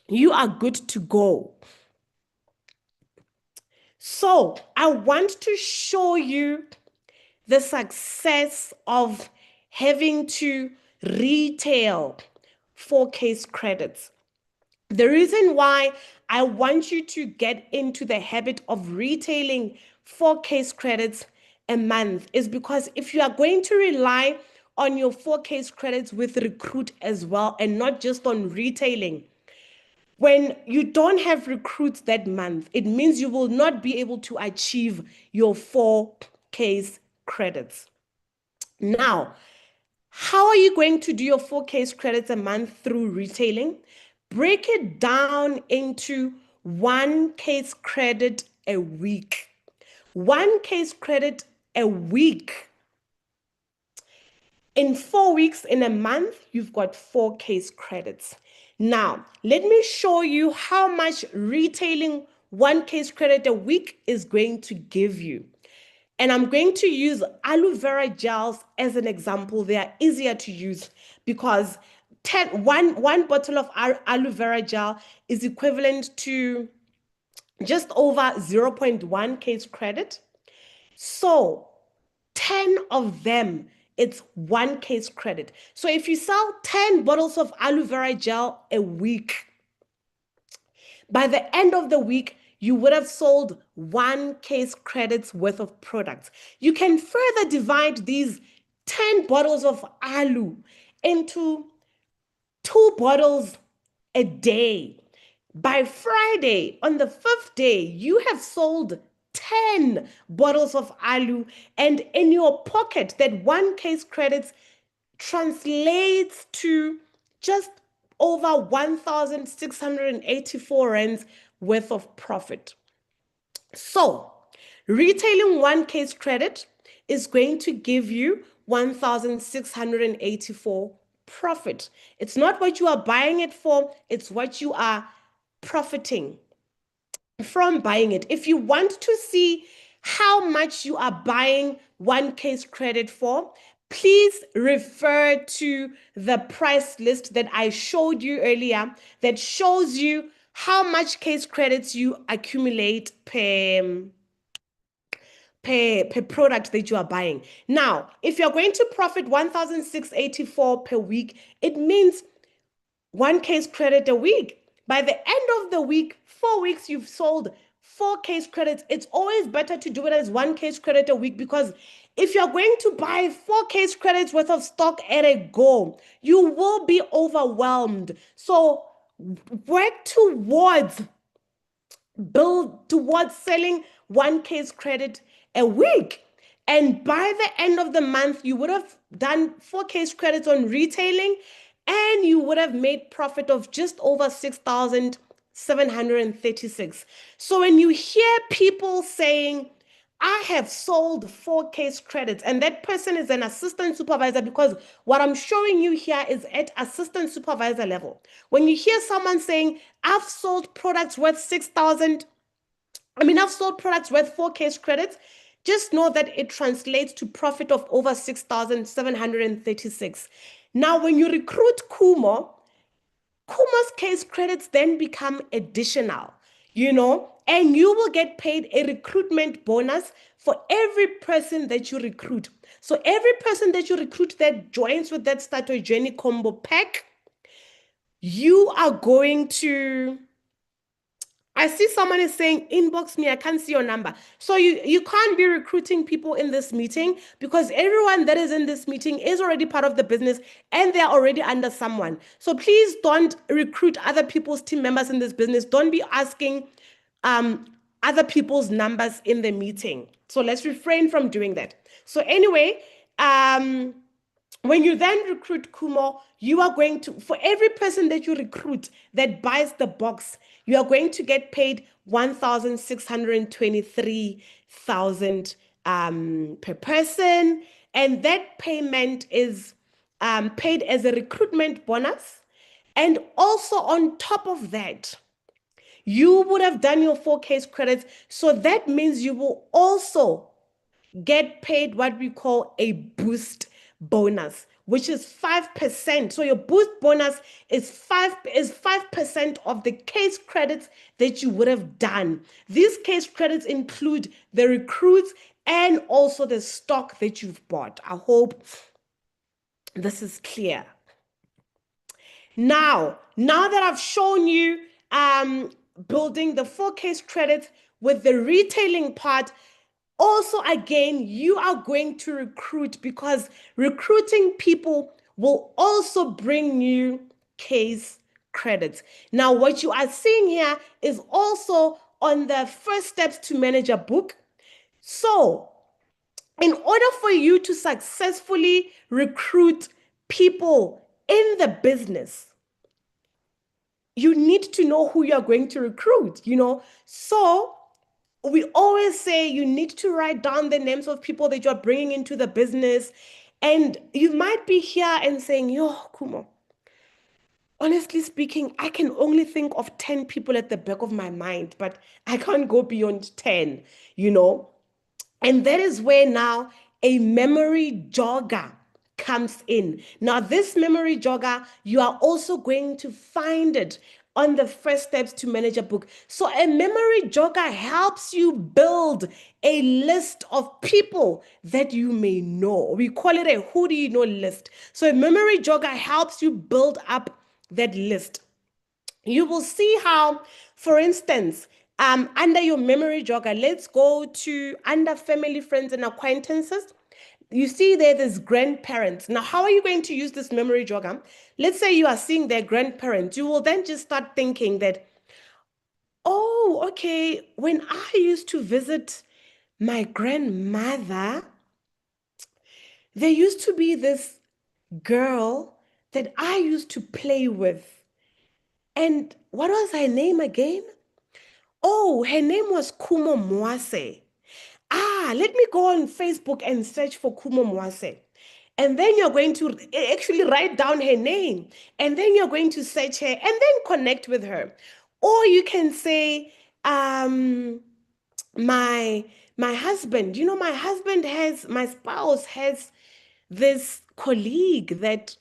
you are good to go. So I want to show you the success of having to retail 4 case credits. The reason why I want you to get into the habit of retailing 4 case credits a month is because if you are going to rely on your 4 case credits with Recruit as well and not just on retailing, when you don't have recruits that month, it means you will not be able to achieve your 4 case credits. Now, how are you going to do your 4 case credits a month through retailing? Break it down into 1 case credit a week. 1 case credit a week. In 4 weeks, in a month, you've got 4 case credits. Now, let me show you how much retailing 1 case credit a week is going to give you. And I'm going to use aloe vera gels as an example. They are easier to use because one bottle of aloe vera gel is equivalent to just over 0.1 case credit. So 10 of them, it's 1 case credit. So if you sell 10 bottles of aloe vera gel a week, by the end of the week, you would have sold 1 case credits worth of products. You can further divide these 10 bottles of aloe into 2 bottles a day. By Friday, on the 5th day, you have sold 10 bottles of alu, and in your pocket, that one case credits translates to just over 1,684 rands worth of profit. So, retailing one case credit is going to give you 1,684 profit. It's not what you are buying it for, it's what you are profiting from buying it. If you want to see how much you are buying one case credit for, please refer to the price list that I showed you earlier that shows you how much case credits you accumulate per product that you are buying. Now, if you're going to profit 1,684 per week, it means one case credit a week. By the end of the week, 4 weeks, you've sold 4 case credits. It's always better to do it as one case credit a week, because if you're going to buy 4 case credits worth of stock at a go, you will be overwhelmed. So work towards build towards selling one case credit a week. And by the end of the month, you would have done 4 case credits on retailing, and you would have made profit of just over 6,736. So when you hear people saying, I have sold 4 case credits, and that person is an assistant supervisor, because what I'm showing you here is at assistant supervisor level. When you hear someone saying, I've sold products worth 6,000, I've sold products worth 4 case credits, just know that it translates to profit of over 6,736. Now, when you recruit Khumo's case credits then become additional, and you will get paid a recruitment bonus for every person that you recruit. So every person that you recruit that joins with that Start Your Journey combo pack, you are going to... I see someone is saying, inbox me, I can't see your number. So you can't be recruiting people in this meeting, because everyone that is in this meeting is already part of the business and they're already under someone. So please don't recruit other people's team members in this business. Don't be asking other people's numbers in the meeting. So let's refrain from doing that. So anyway, when you then recruit Khumo, you are going to, for every person that you recruit that buys the box, you are going to get paid 1,623,000 per person. And that payment is paid as a recruitment bonus. And also on top of that, you would have done your 4 case credits. So that means you will also get paid what we call a boost bonus, which is 5%. So your boost bonus is 5% of the case credits that you would have done. These case credits include the recruits and also the stock that you've bought. I hope this is clear. Now that I've shown you building the 4 case credits with the retailing part, also, again, you are going to recruit, because recruiting people will also bring you case credits. Now, what you are seeing here is also on the first steps to manage a book. So, in order for you to successfully recruit people in the business, you need to know who you're going to recruit, So, we always say you need to write down the names of people that you're bringing into the business. And you might be here and saying, yo, Khumo, honestly speaking, I can only think of 10 people at the back of my mind, but I can't go beyond 10, And that is where now a memory jogger comes in. Now, this memory jogger, you are also going to find it on the first steps to manage a book. So a memory jogger helps you build a list of people that you may know. We call it a who do you know list. So a memory jogger helps you build up that list. You will see how, for instance, under your memory jogger, let's go to under family, friends, and acquaintances. You see there's grandparents. Now, how are you going to use this memory jogger? Let's say you are seeing their grandparents. You will then just start thinking that, oh, okay, when I used to visit my grandmother, there used to be this girl that I used to play with. And what was her name again? Oh, her name was Khumo Mwase. Let me go on Facebook and search for Khumo Mwase. And then you're going to actually write down her name. And then you're going to search her and then connect with her. Or you can say, my my husband, my spouse has this colleague that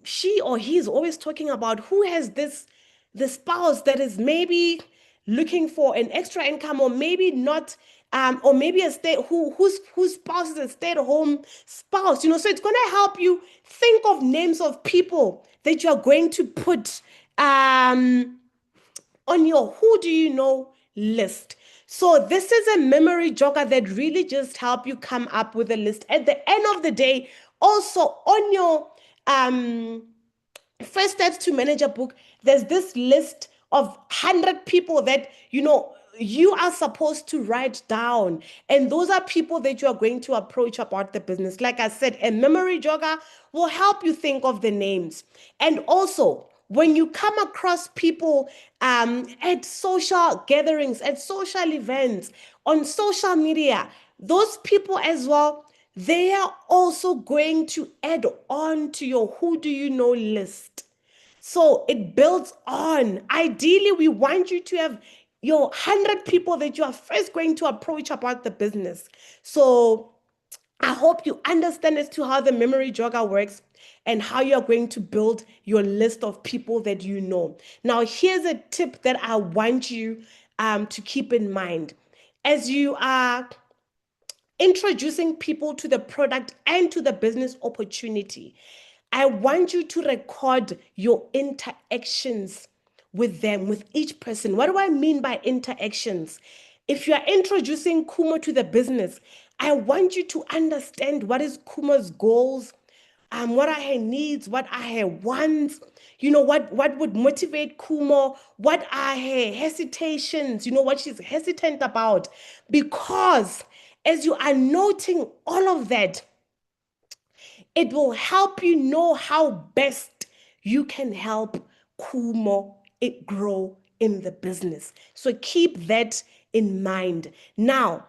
she or he is always talking about, who has the spouse that is maybe looking for an extra income, or maybe not, or maybe a stay whose spouse is a stay-at-home spouse. So it's going to help you think of names of people that you are going to put on your who do you know list. So this is a memory jogger that really just help you come up with a list. At the end of the day, also on your First Steps to Manager book, there's this list of 100 people that you are supposed to write down, and those are people that you are going to approach about the business. Like I said, a memory jogger will help you think of the names. And also, when you come across people at social gatherings, at social events, on social media, those people as well, they are also going to add on to your who do you know list. So it builds on. Ideally, we want you to have your 100 people that you are first going to approach about the business. So I hope you understand as to how the memory jogger works and how you're going to build your list of people that you know. Now, here's a tip that I want you to keep in mind. As you are introducing people to the product and to the business opportunity, I want you to record your interactions with them, with each person. What do I mean by interactions? If you are introducing Khumo to the business, I want you to understand what is Khumo's goals, what are her needs, what are her wants, what would motivate Khumo, what are her hesitations, what she's hesitant about. Because as you are noting all of that, it will help you know how best you can help Khumo it grow in the business. So keep that in mind. Now,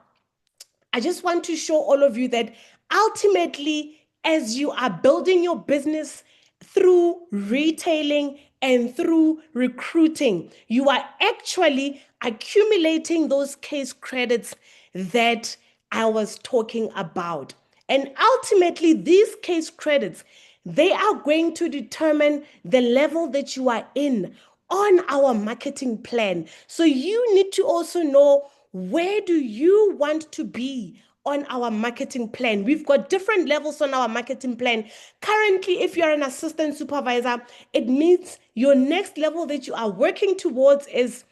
I just want to show all of you that ultimately, as you are building your business through retailing and through recruiting, you are actually accumulating those case credits that I was talking about. And ultimately, these case credits, they are going to determine the level that you are in on our marketing plan. So you need to also know, where do you want to be on our marketing plan? We've got different levels on our marketing plan. Currently, if you're an assistant supervisor, it means your next level that you are working towards is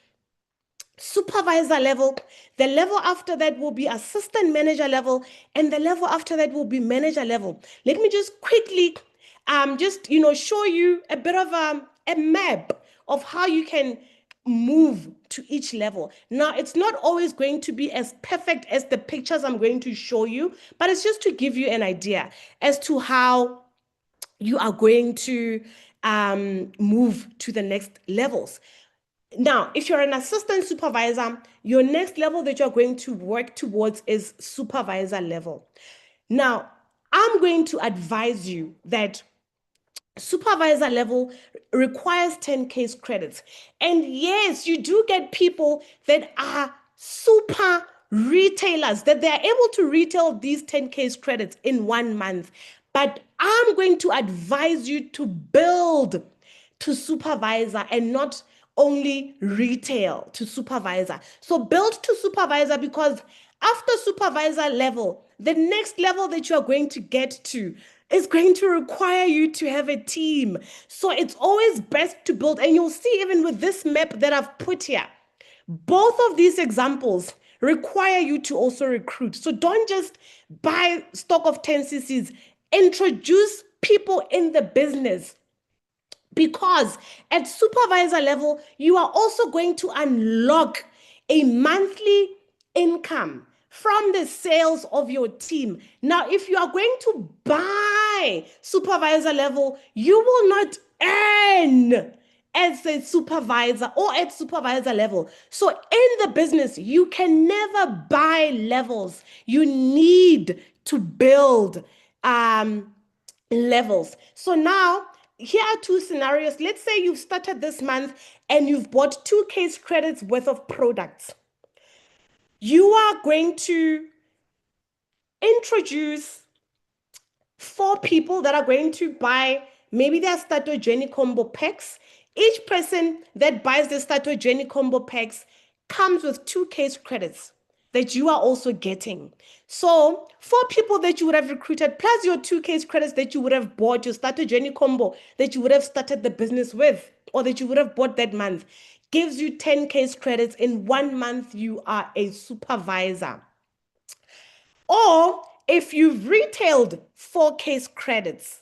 supervisor level. The level after that will be assistant manager level, and the level after that will be manager level. Let me just quickly show you a bit of a map of how you can move to each level. Now, it's not always going to be as perfect as the pictures I'm going to show you, but it's just to give you an idea as to how you are going to move to the next levels. Now, if you're an assistant supervisor, your next level that you're going to work towards is supervisor level. Now, I'm going to advise you that supervisor level requires 10 case credits. And yes, you do get people that are super retailers, that they're able to retail these 10 case credits in 1 month. But I'm going to advise you to build to supervisor and not only retail to supervisor. So build to supervisor, because after supervisor level, the next level that you are going to get to is going to require you to have a team. So it's always best to build. And you'll see, even with this map that I've put here, both of these examples require you to also recruit. So don't just buy stock of 10 cc's. Introduce people in the business, because at supervisor level, you are also going to unlock a monthly income from the sales of your team. Now, if you are going to buy supervisor level, you will not earn as a supervisor or at supervisor level. So in the business, you can never buy levels. You need to build levels. So now, here are two scenarios. Let's say you've started this month and you've bought 2 case credits worth of products. You are going to introduce 4 people that are going to buy maybe their Stato Jenny combo packs. Each person that buys the Stato Jenny combo packs comes with 2 case credits that you are also getting. So 4 people that you would have recruited, plus your 2 case credits that you would have bought, your Stato Jenny combo that you would have started the business with, or that you would have bought that month, gives you 10 case credits. In 1 month, you are a supervisor. Or if you've retailed 4 case credits,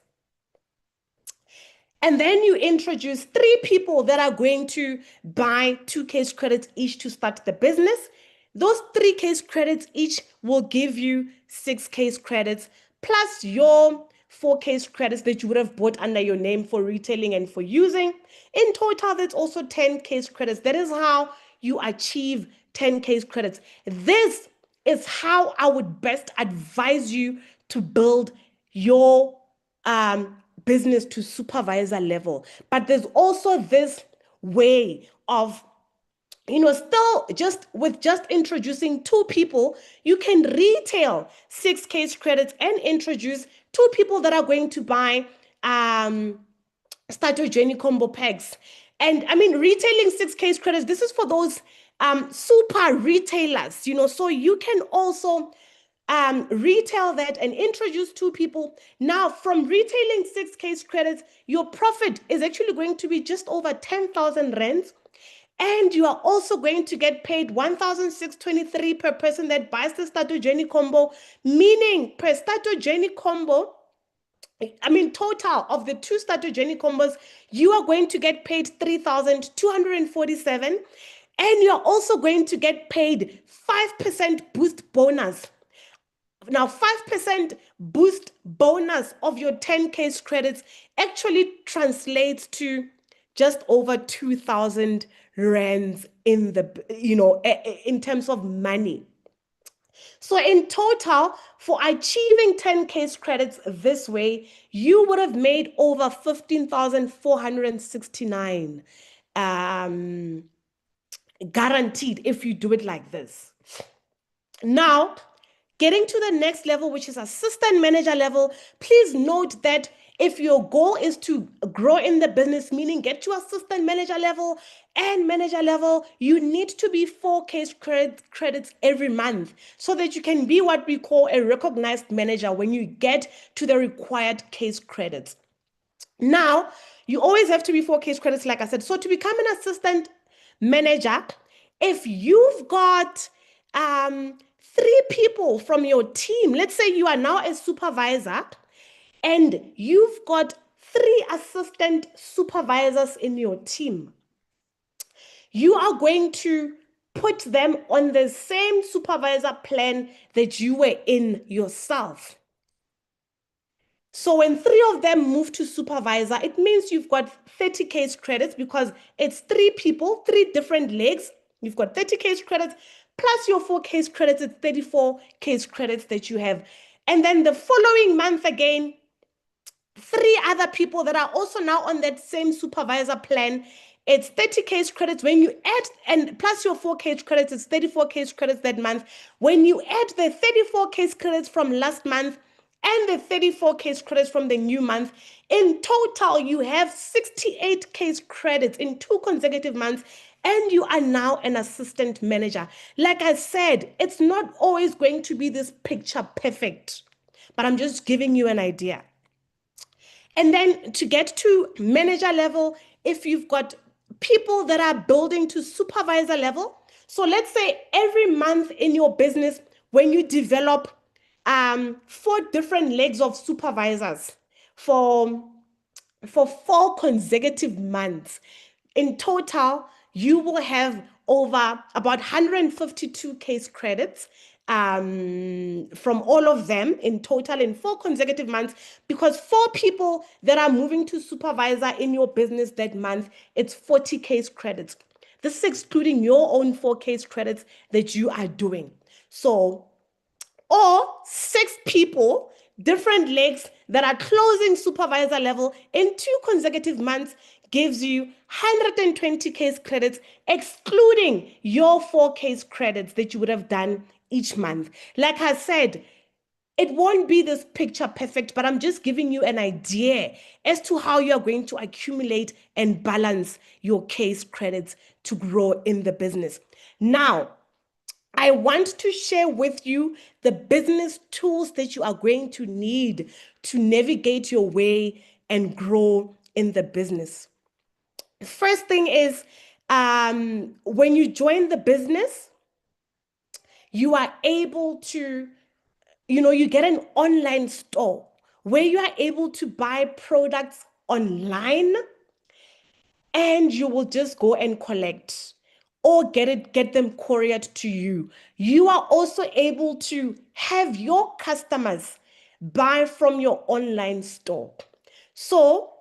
and then you introduce 3 people that are going to buy 2 case credits each to start the business, those 3 case credits each will give you 6 case credits, plus your 4 case credits that you would have bought under your name for retailing and for using. In total, that's also 10 case credits. That is how you achieve 10 case credits. This is how I would best advise you to build your business to supervisor level. But there's also this way of, still just introducing 2 people, you can retail 6 case credits and introduce 2 people that are going to buy Stato Jenny combo packs. And I mean, retailing 6 case credits, this is for those super retailers, so you can also retail that and introduce 2 people. Now, from retailing 6 case credits, your profit is actually going to be just over 10,000 rands. And you are also going to get paid 1,623 per person that buys the Stato Jenny combo, meaning per Stato Jenny combo, total of the 2 Stato Jenny combos, you are going to get paid 3,247. And you're also going to get paid 5% boost bonus. Now, 5% boost bonus of your 10 case credits actually translates to just over 2,000 rands in in terms of money. So in total, for achieving 10 case credits this way, you would have made over 15,469 guaranteed if you do it like this. Now, getting to the next level, which is assistant manager level, please note that if your goal is to grow in the business, meaning get to assistant manager level and manager level, you need to be 4 case credits every month so that you can be what we call a recognized manager when you get to the required case credits. Now, you always have to be 4 case credits, like I said. So to become an assistant manager, if you've got 3 people from your team, let's say you are now a supervisor and you've got 3 assistant supervisors in your team, you are going to put them on the same supervisor plan that you were in yourself. So when 3 of them move to supervisor, it means you've got 30 case credits because it's 3 people, 3 different legs. You've got 30 case credits plus your 4 case credits, it's 34 case credits that you have. And then the following month again, 3 other people that are also now on that same supervisor plan, it's 30 case credits. When you add, and plus your 4 case credits, it's 34 case credits that month. When you add the 34 case credits from last month and the 34 case credits from the new month, in total, you have 68 case credits in 2 consecutive months, and you are now an assistant manager. Like I said, it's not always going to be this picture perfect, but I'm just giving you an idea. And then to get to manager level, if you've got people that are building to supervisor level, so let's say every month in your business, when you develop 4 different legs of supervisors for 4 consecutive months, in total, you will have over about 152 case credits from all of them in total in 4 consecutive months, because 4 people that are moving to supervisor in your business that month, it's 40 case credits. This is excluding your own 4 case credits that you are doing. So, or 6 people, different legs that are closing supervisor level in 2 consecutive months gives you 120 case credits, excluding your 4 case credits that you would have done each month. Like I said, it won't be this picture perfect, but I'm just giving you an idea as to how you're going to accumulate and balance your case credits to grow in the business. Now, I want to share with you the business tools that you are going to need to navigate your way and grow in the business. First thing is, when you join the business, you are able to, you get an online store where you are able to buy products online and you will just go and collect or get them couriered to you. You are also able to have your customers buy from your online store. So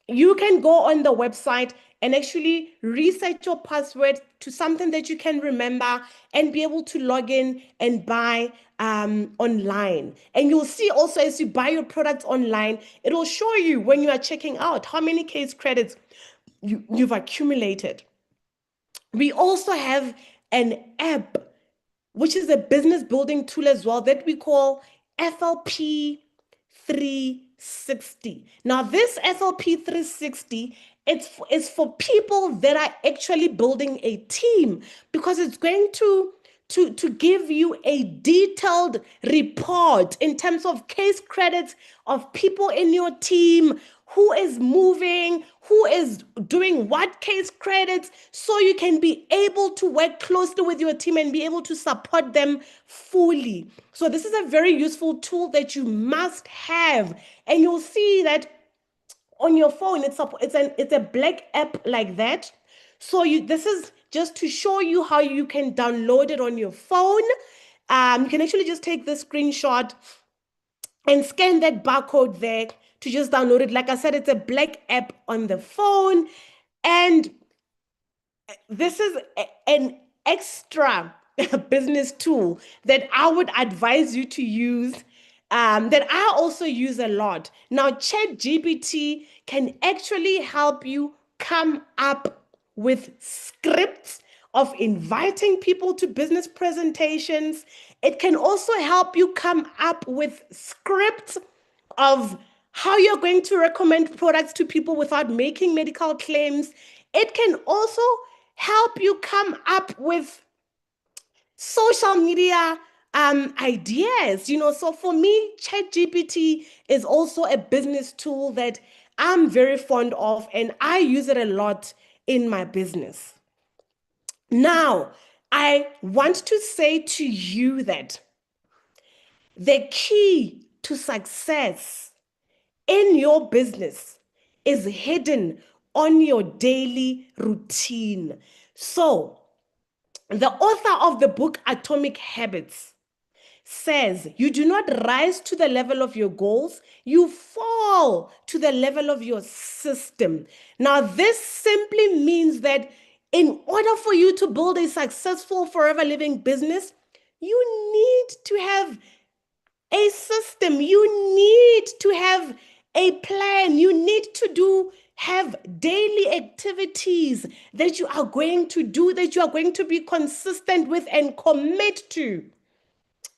you can go on the website and actually reset your password to something that you can remember and be able to log in and buy online. And you'll see also as you buy your products online, it'll show you when you are checking out how many case credits you've accumulated. We also have an app, which is a business building tool as well, that we call FLP 360. Now, this FLP 360, it's for people that are actually building a team, because it's going to give you a detailed report in terms of case credits of people in your team, who is moving, who is doing what case credits, so you can be able to work closely with your team and be able to support them fully. So this is a very useful tool that you must have, and you'll see that on your phone. It's a black app like that. So this is just to show you how you can download it on your phone. You can actually just take the screenshot and scan that barcode there to just download it. Like I said, it's a black app on the phone, and this is an extra business tool that I would advise you to use, that I also use a lot. Now, ChatGPT can actually help you come up with scripts of inviting people to business presentations. It can also help you come up with scripts of how you're going to recommend products to people without making medical claims. It can also help you come up with social media ideas. So for me, ChatGPT is also a business tool that I'm very fond of, and I use it a lot in my business. Now, I want to say to you that the key to success in your business is hidden on your daily routine. So, the author of the book Atomic Habits says you do not rise to the level of your goals, you fall to the level of your system. Now, this simply means that in order for you to build a successful forever living business, you need to have a system. You need to have a plan. You need to have daily activities that you are going to do, that you are going to be consistent with and commit to.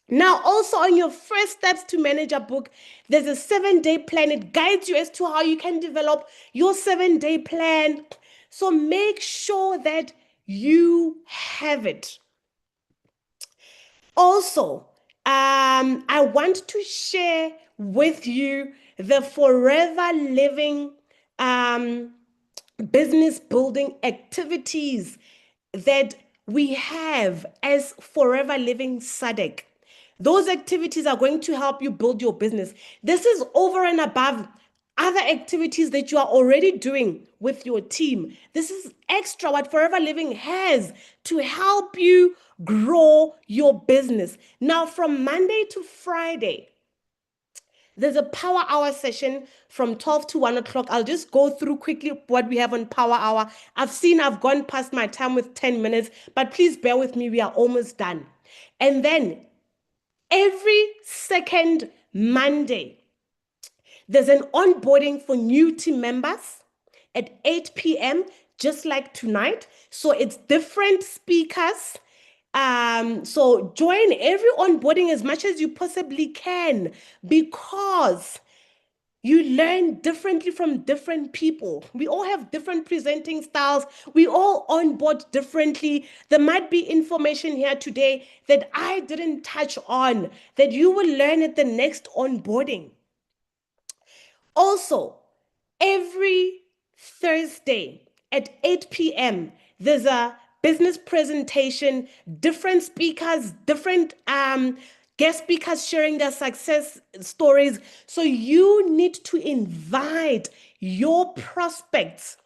Now, also on your first steps to manage a book, there's a 7-day plan. It guides you as to how you can develop your 7-day plan. So make sure that you have it. Also, I want to share with you the forever living business building activities that we have as Forever Living SADC. Those activities are going to help you build your business. This is over and above other activities that you are already doing with your team. This is extra what Forever Living has to help you grow your business. Now, from Monday to Friday, there's a power hour session from 12 to 1 o'clock. I'll just go through quickly what we have on power hour. I've gone past my time with 10 minutes, but please bear with me. We are almost done. And then every second Monday, there's an onboarding for new team members at 8 p.m., just like tonight. So it's different speakers. So join every onboarding as much as you possibly can, because you learn differently from different people. We all have different presenting styles. We all onboard differently. There might be information here today that I didn't touch on that you will learn at the next onboarding. Also, every Thursday at 8 p.m., there's a business presentation, different speakers, different guest speakers sharing their success stories. So you need to invite your prospects.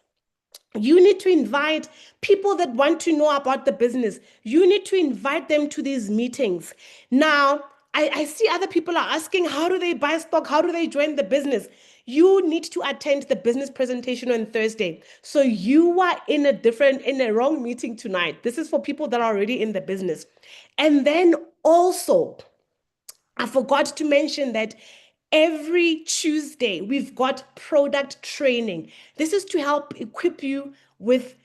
You need to invite people that want to know about the business. You need to invite them to these meetings. Now, I see other people are asking, how do they buy stock? How do they join the business? You need to attend the business presentation on Thursday. So you are in a wrong meeting tonight. This is for people that are already in the business. And then also, I forgot to mention that every Tuesday we've got product training. This is to help equip you with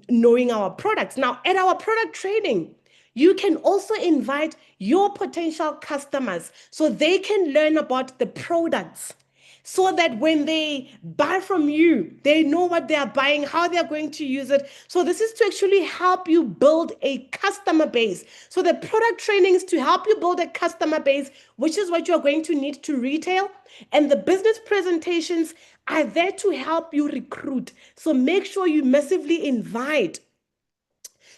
knowing our products. Now, at our product training, you can also invite your potential customers so they can learn about the products, so that when they buy from you, they know what they are buying, how they are going to use it. So this is to actually help you build a customer base. So the product training is to help you build a customer base, which is what you're going to need to retail. And the business presentations are there to help you recruit. So make sure you massively invite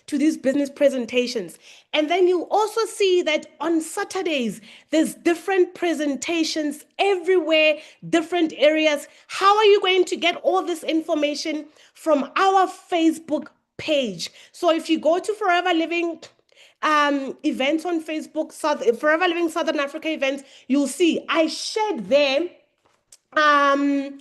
to these business presentations. And then you also see that on Saturdays, there's different presentations everywhere, different areas. How are you going to get all this information? From our Facebook page. So if you go to Forever Living events on Facebook, Forever Living Southern Africa events, you'll see I shared there um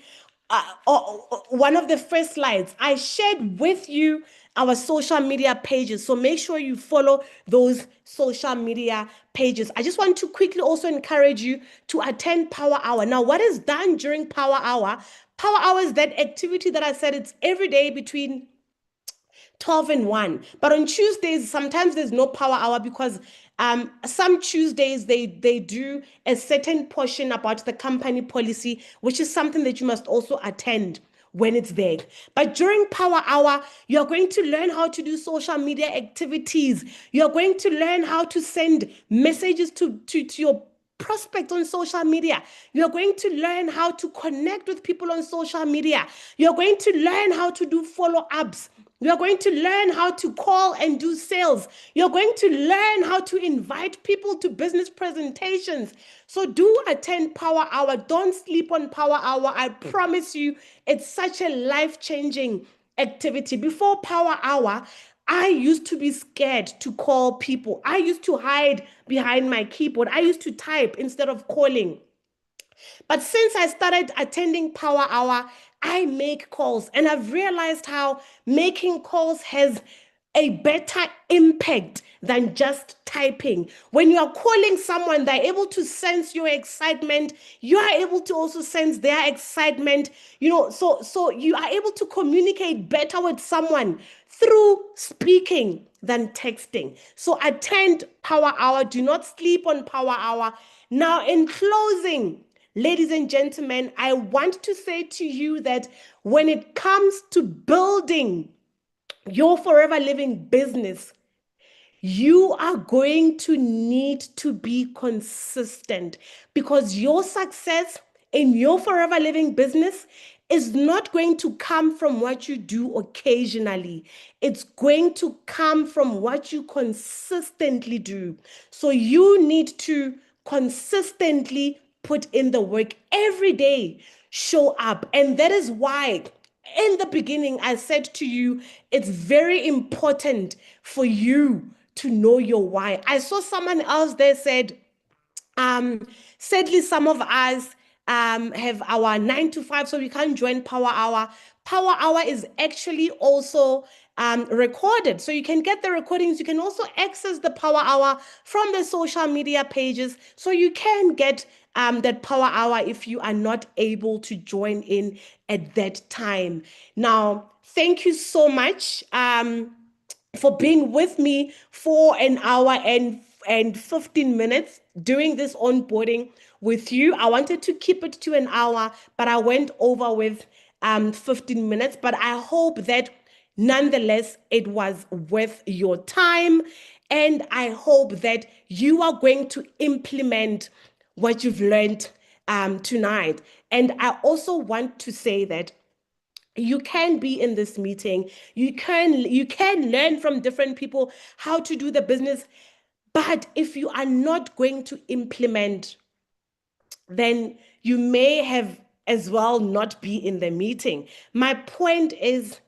one of the first slides. I shared with you our social media pages, so make sure you follow those social media pages. I just want to quickly also encourage you to attend power hour. Now, what is done during power hour? Power hour is that activity that I said, it's every day between 12 and 1. But on Tuesdays, sometimes there's no power hour because some Tuesdays they do a certain portion about the company policy, which is something that you must also attend when it's there. But during power hour, you're going to learn how to do social media activities. You're going to learn how to send messages to your prospect on social media. You're going to learn how to connect with people on social media. You're going to learn how to do follow-ups. You're going to learn how to call and do sales. You're going to learn how to invite people to business presentations. So do attend Power Hour. Don't sleep on Power Hour. I promise you, it's such a life-changing activity. Before Power Hour, I used to be scared to call people. I used to hide behind my keyboard. I used to type instead of calling. But since I started attending Power Hour, I make calls, and I've realized how making calls has a better impact than just typing. When you are calling someone, they're able to sense your excitement. You are able to also sense their excitement. So you are able to communicate better with someone through speaking than texting. So attend Power Hour. Do not sleep on Power Hour. Now, in closing, ladies and gentlemen, I want to say to you that when it comes to building your Forever Living business, you are going to need to be consistent, because your success in your Forever Living business is not going to come from what you do occasionally. It's going to come from what you consistently do. So you need to consistently put in the work every day. show up. And that is why in the beginning I said to you, it's very important for you to know your why. I saw someone else there said, um, sadly, some of us have our 9 to 5, so we can't join Power Hour. Power Hour is actually also recorded, so you can get the recordings. You can also access the Power Hour from the social media pages, so you can get that Power Hour if you are not able to join in at that time. Now, thank you so much. For being with me for an hour and 15 minutes doing this onboarding with you. I wanted to keep it to an hour, but I went over with 15 minutes. But I hope that nonetheless it was worth your time. And I hope that you are going to implement what you've learned tonight. And I also want to say that you can be in this meeting, you can learn from different people how to do the business, but if you are not going to implement, then you may have as well not be in the meeting. My point is,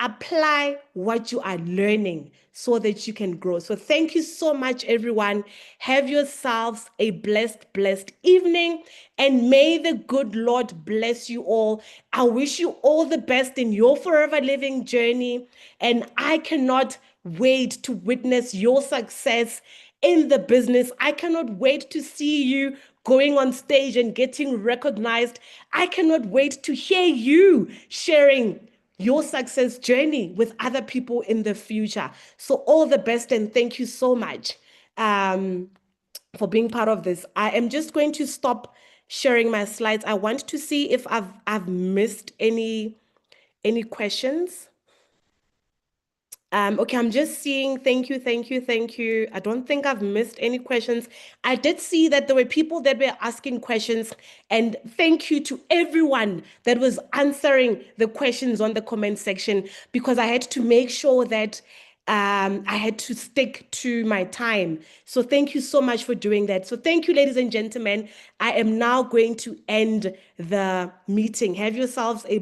apply what you are learning so that you can grow. So thank you so much, everyone. Have yourselves a blessed evening, and may the good Lord bless you all. I wish you all the best in your forever living journey, and I cannot wait to witness your success in the business. I cannot wait to see you going on stage and getting recognized. I cannot wait to hear you sharing your success journey with other people in the future. So all the best, and thank you so much for being part of this. I am just going to stop sharing my slides. I want to see if I've missed any questions. Okay, I'm just seeing, thank you, thank you, thank you. I don't think I've missed any questions. I did see that there were people that were asking questions, and thank you to everyone that was answering the questions on the comment section, because I had to make sure that I had to stick to my time. So thank you so much for doing that. So thank you, ladies and gentlemen. I am now going to end the meeting. Have yourselves a